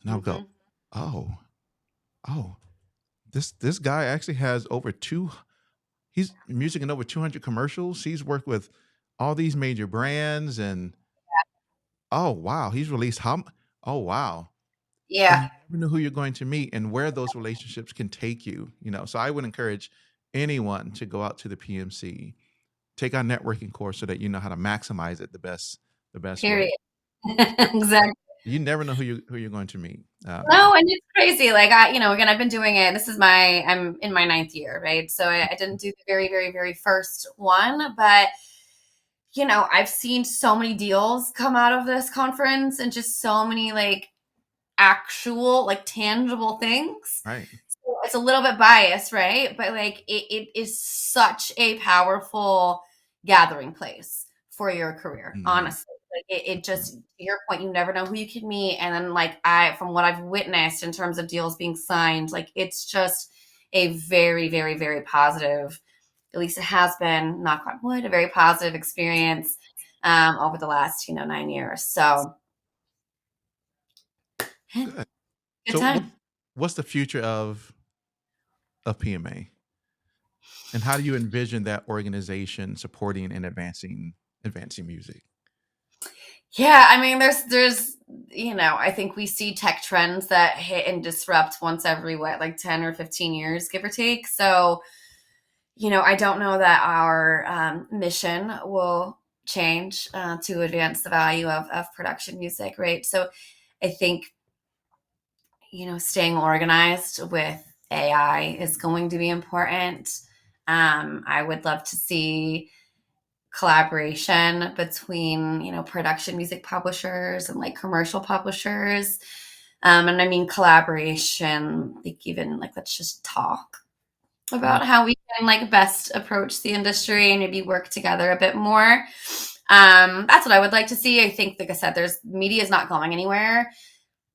And I'll go,
Hmm.
oh, oh, this guy actually has he's music in over 200 commercials. He's worked with all these major brands, and oh wow, he's released oh wow. And
Yeah.
you never know who you're going to meet and where those relationships can take you. So I would encourage anyone to go out to the PMC, take our networking course so that you know how to maximize it the best way.
Period. Exactly.
You never know who you're going to meet.
No, and it's crazy. Like again, I've been doing it. I'm in my ninth year, right? So I didn't do the very, very, very first one, but I've seen so many deals come out of this conference and just so many like actual, like tangible things.
Right.
So it's a little bit biased, right? But like it is such a powerful gathering place for your career,
Mhm.
honestly. Like it just, to your point, you never know who you could meet. And then like from what I've witnessed in terms of deals being signed, like it's just a very, very, very positive, at least it has been, knock on wood, a very positive experience over the last, 9 years. So
Good.
good
So
time.
what's the future of PMA? And how do you envision that organization supporting and advancing music?
Yeah, I mean, I think we see tech trends that hit and disrupt once every what, like 10 or 15 years, give or take. So, I don't know that our mission will change to advance the value of production music, right? So, I think, staying organized with AI is going to be important. I would love to see collaboration between production music publishers and like commercial publishers, and I mean collaboration, like even like let's just talk
Mhm.
about how we can like best approach the industry and maybe work together a bit more. That's what I would like to see. I think, like I said, there's media is not going anywhere.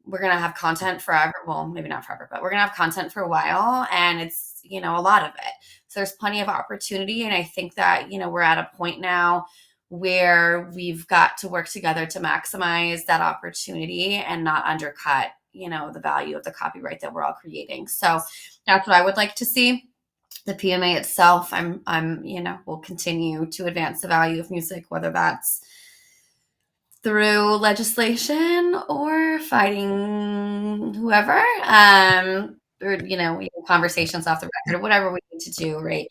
We're going to have content forever. Well, maybe not forever, but we're going to have content for a while, and it's, a lot of it. So there's plenty of opportunity. And I think that, we're at a point now where we've got to work together to maximize that opportunity and not undercut, the value of the copyright that we're all creating. So that's what I would like to see. The PMA itself, will continue to advance the value of music, whether that's through legislation or fighting whoever, or conversations off the record, or whatever we need to do. Right,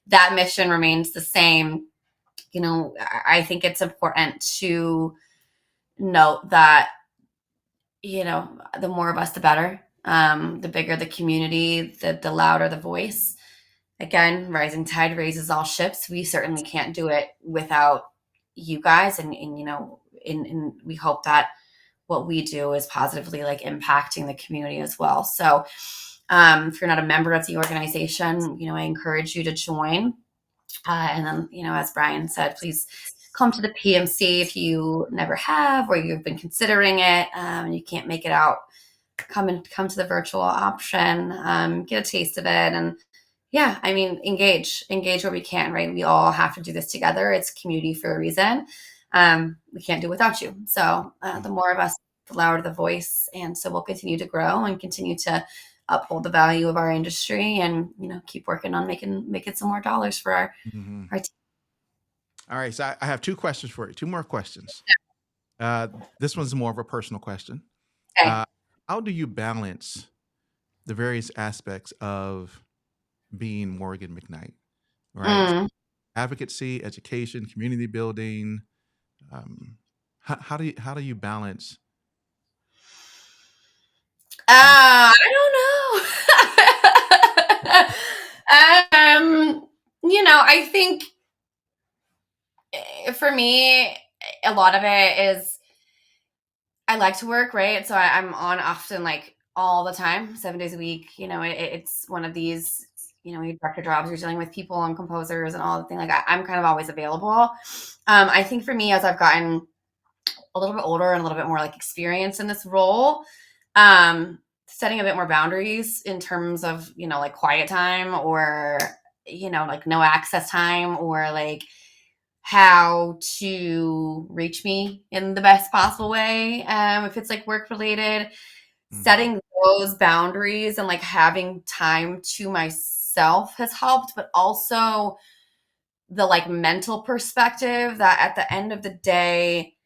that mission remains the same. I think it's important to note that the more of us, the better. The bigger the community, the louder the voice. Again, rising tide raises all ships. We certainly can't do it without you guys, and and we hope that what we do is positively like impacting the community as well. So if you're not a member of the organization, I encourage you to join. And then, as Brian said, please come to the PMC if you never have or you've been considering it and you can't make it out. Come to the virtual option, get a taste of it, and yeah, I mean, engage where we can, right? We all have to do this together. It's community for a reason. We can't do it without you. So the more of us, the louder the voice. And so we'll continue to grow and continue to uphold the value of our industry and, keep working on making some more dollars for
Mhm.
our team.
All right, so I have two questions for you. Two more questions. Uh, this one's more of a personal question.
Okay.
Uh, how do you balance the various aspects of being Morgan McKnight? Right,
Mm.
advocacy, education, community building. Um, how do you balance all?
I don't know. I think for me, a lot of it is I like to work, right? So I'm on often like all the time, 7 days a week. It's one of these, your director jobs, you're dealing with people and composers and all the thing. Like I'm kind of always available. I think for me, as I've gotten a little bit older and a little bit more like experience in this role, setting a bit more boundaries in terms of, like quiet time or, like no access time or like how to reach me in the best possible way. If it's like work related,
Mhm.
setting those boundaries and like having time to myself has helped, but also the like mental perspective that at the end of the day,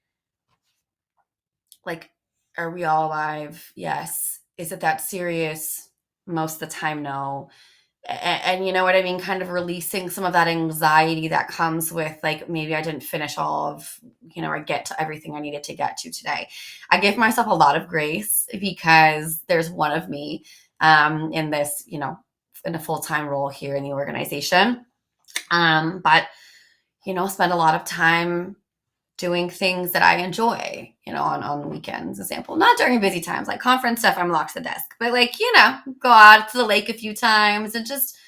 like, are we all alive? Yes. Is it that serious? Most of the time, no. and you know what I mean, kind of releasing some of that anxiety that comes with like maybe I didn't finish all of, or get to everything I needed to get to today. I give myself a lot of grace because there's one of me in this, in a full-time role here in the organization. But spend a lot of time doing things that I enjoy, on weekends, example, not during busy times, like conference stuff, I'm locked to the desk, but like, go out to the lake a few times and just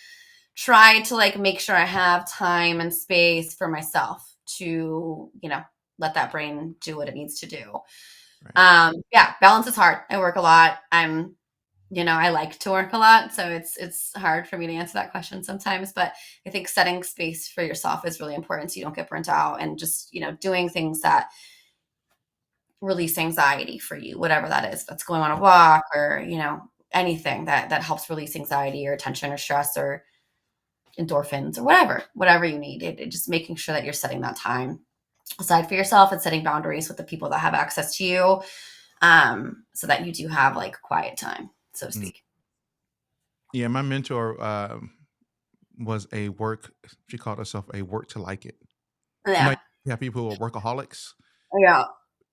try to like make sure I have time and space for myself to, let that brain do what it needs to do.
Right.
Yeah, balance is hard. I work a lot. I like to work a lot, so it's hard for me to answer that question sometimes, but I think setting space for yourself is really important so you don't get burnt out, and just, doing things that release anxiety for you, whatever that is. That's going on a walk, or, anything that helps release anxiety or tension or stress or endorphins or whatever you need. It just making sure that you're setting that time aside for yourself and setting boundaries with the people that have access to you, so that you do have like quiet time, so to
Mm.
speak.
Yeah, my mentor was a work. She called herself a work to like it. You know,
Yeah.
you have people who are workaholics.
Yeah.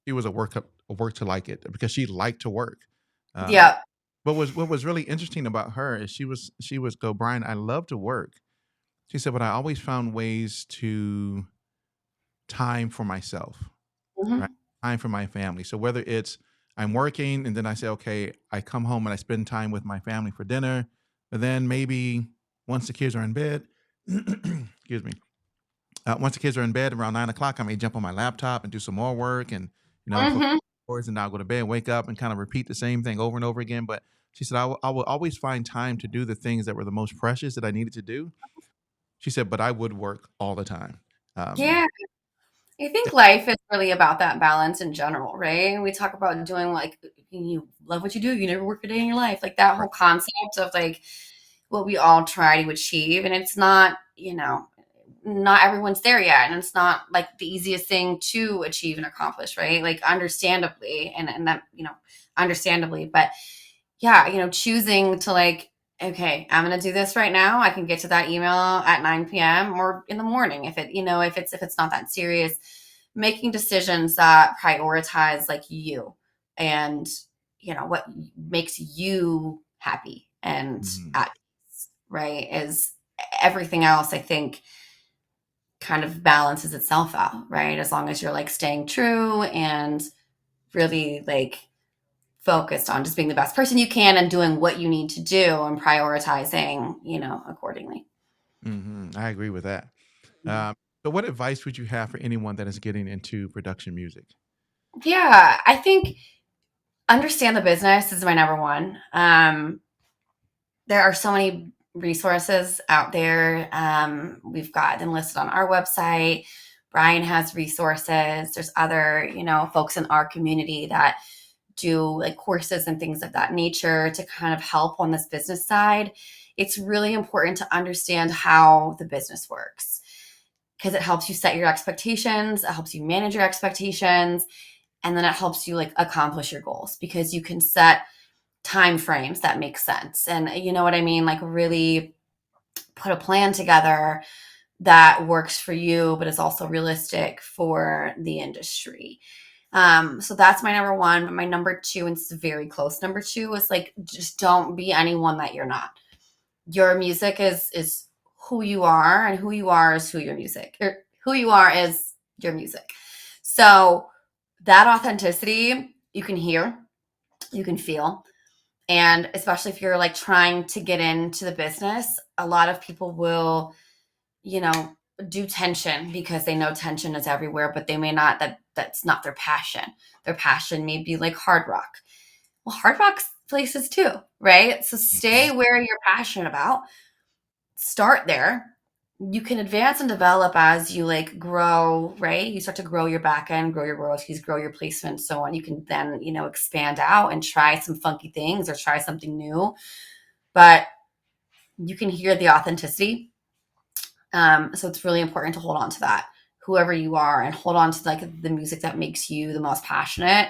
She was a work to like it because she liked to work. Um,
Yeah.
what was really interesting about her is she was go, Brian, I love to work. She said, but I always found ways to time for myself, right?
Mhm.
Time for my family. So whether it's I'm working and then I say, okay, I come home and I spend time with my family for dinner, but then maybe once the kids are in bed, excuse me, once the kids are in bed around 9 o'clock, I may jump on my laptop and do some more work and, for
Mhm.
hours, and I'll go to bed, wake up and kind of repeat the same thing over and over again. But she said, I will always find time to do the things that were the most precious that I needed to do. She said, but I would work all the time. Um,
Yeah. I think life is really about that balance in general, right? We talk about doing like you love what you do, you never work a day in your life. Like that
right.
whole concept of like what we all try to achieve. And it's not, not everyone's there yet. And it's not like the easiest thing to achieve and accomplish, right? Like understandably, and that, understandably, but yeah, choosing to like, okay, I'm gonna do this right now. I can get to that email at 9 p.m. or in the morning if if it's not that serious. Making decisions that prioritize like you and what makes you happy and
Mhm.
at peace, right? Is everything else, I think, kind of balances itself out, right? As long as you're like staying true and really like focused on just being the best person you can and doing what you need to do and prioritizing, accordingly.
I agree with that. Um, so, what advice would you have for anyone that is getting into production music?
Yeah, I think understand the business is my number one. There are so many resources out there. We've got them listed on our website. Brian has resources. There's other, folks in our community that do like courses and things of that nature to kind of help on this business side. It's really important to understand how the business works because it helps you set your expectations, it helps you manage your expectations, and then it helps you like accomplish your goals because you can set time frames that make sense. And you know what I mean? Like really put a plan together that works for you, but is also realistic for the industry. So that's my number one. But my number two, and it's a very close number two, is like just don't be anyone that you're not. Your music is who you are, and who you are is who your music, or who you are is your music. So that authenticity you can hear, you can feel, and especially if you're like trying to get into the business, a lot of people will, you know, do tension because they know tension is everywhere, but they may not, that's not their passion. Their passion may be like hard rock. Well, hard rock's places too, right? So stay
Mhm.
where you're passionate about. Start there. You can advance and develop as you like grow, right? You start to grow your back end, grow your royalties, grow your placement, so on. You can then, expand out and try some funky things or try something new. But you can hear the authenticity. So it's really important to hold on to that, whoever you are, and hold on to like the music that makes you the most passionate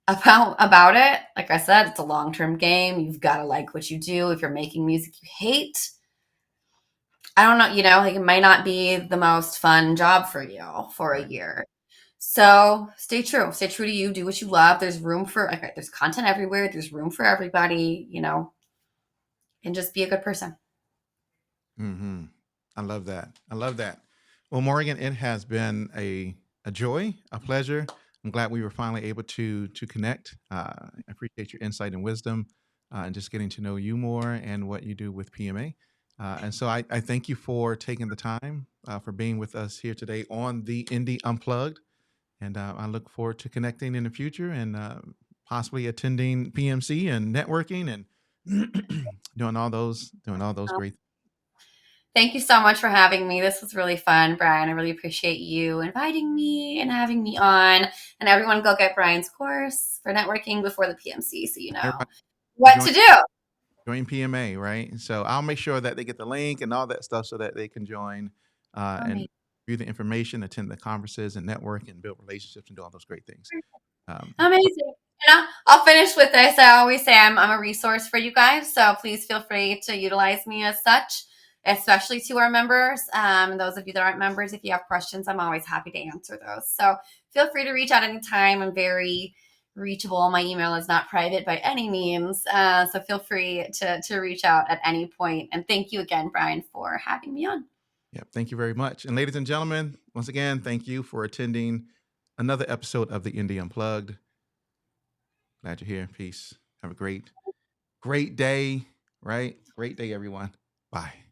about it. Like I said, it's a long term game. You've got to like what you do. If you're making music you hate, I don't know, like it might not be the most fun job for you for a
Right.
year. So stay true. Stay true to you. Do what you love. There's room for, okay, there's content everywhere. There's room for everybody, and just be a good person.
Hmm. I love that. I love that. Well, Morgan, it has been a joy, a pleasure. I'm glad we were finally able to connect. I appreciate your insight and wisdom, and just getting to know you more and what you do with PMA. And so I thank you for taking the time, for being with us here today on the Indie Unplugged. And I look forward to connecting in the future and possibly attending PMC and networking and doing all those
Um,
great.
Thank you so much for having me. This was really fun, Brian. I really appreciate you inviting me and having me on. And everyone go get Brian's course for networking before the PMC so you know
Everybody
what
join
to do.
PMA, right? So I'll make sure that they get the link and all that stuff so that they can join and
Amazing.
view the information, attend the conferences, and network and build relationships and do all those great things. Um,
Amazing. I'll finish with this. I always say I'm a resource for you guys, so please feel free to utilize me as such, especially to our members. And those of you that aren't members, if you have questions, I'm always happy to answer those. So feel free to reach out anytime. I'm very reachable. My email is not private by any means, so feel free to reach out at any point. And thank you again, Brian, for having me on.
yeah, thank you very much. And ladies and gentlemen, once again, thank you for attending another episode of the Indie Unplugged. Glad you're here. Peace. Have a great day, right? Great day, everyone. Bye.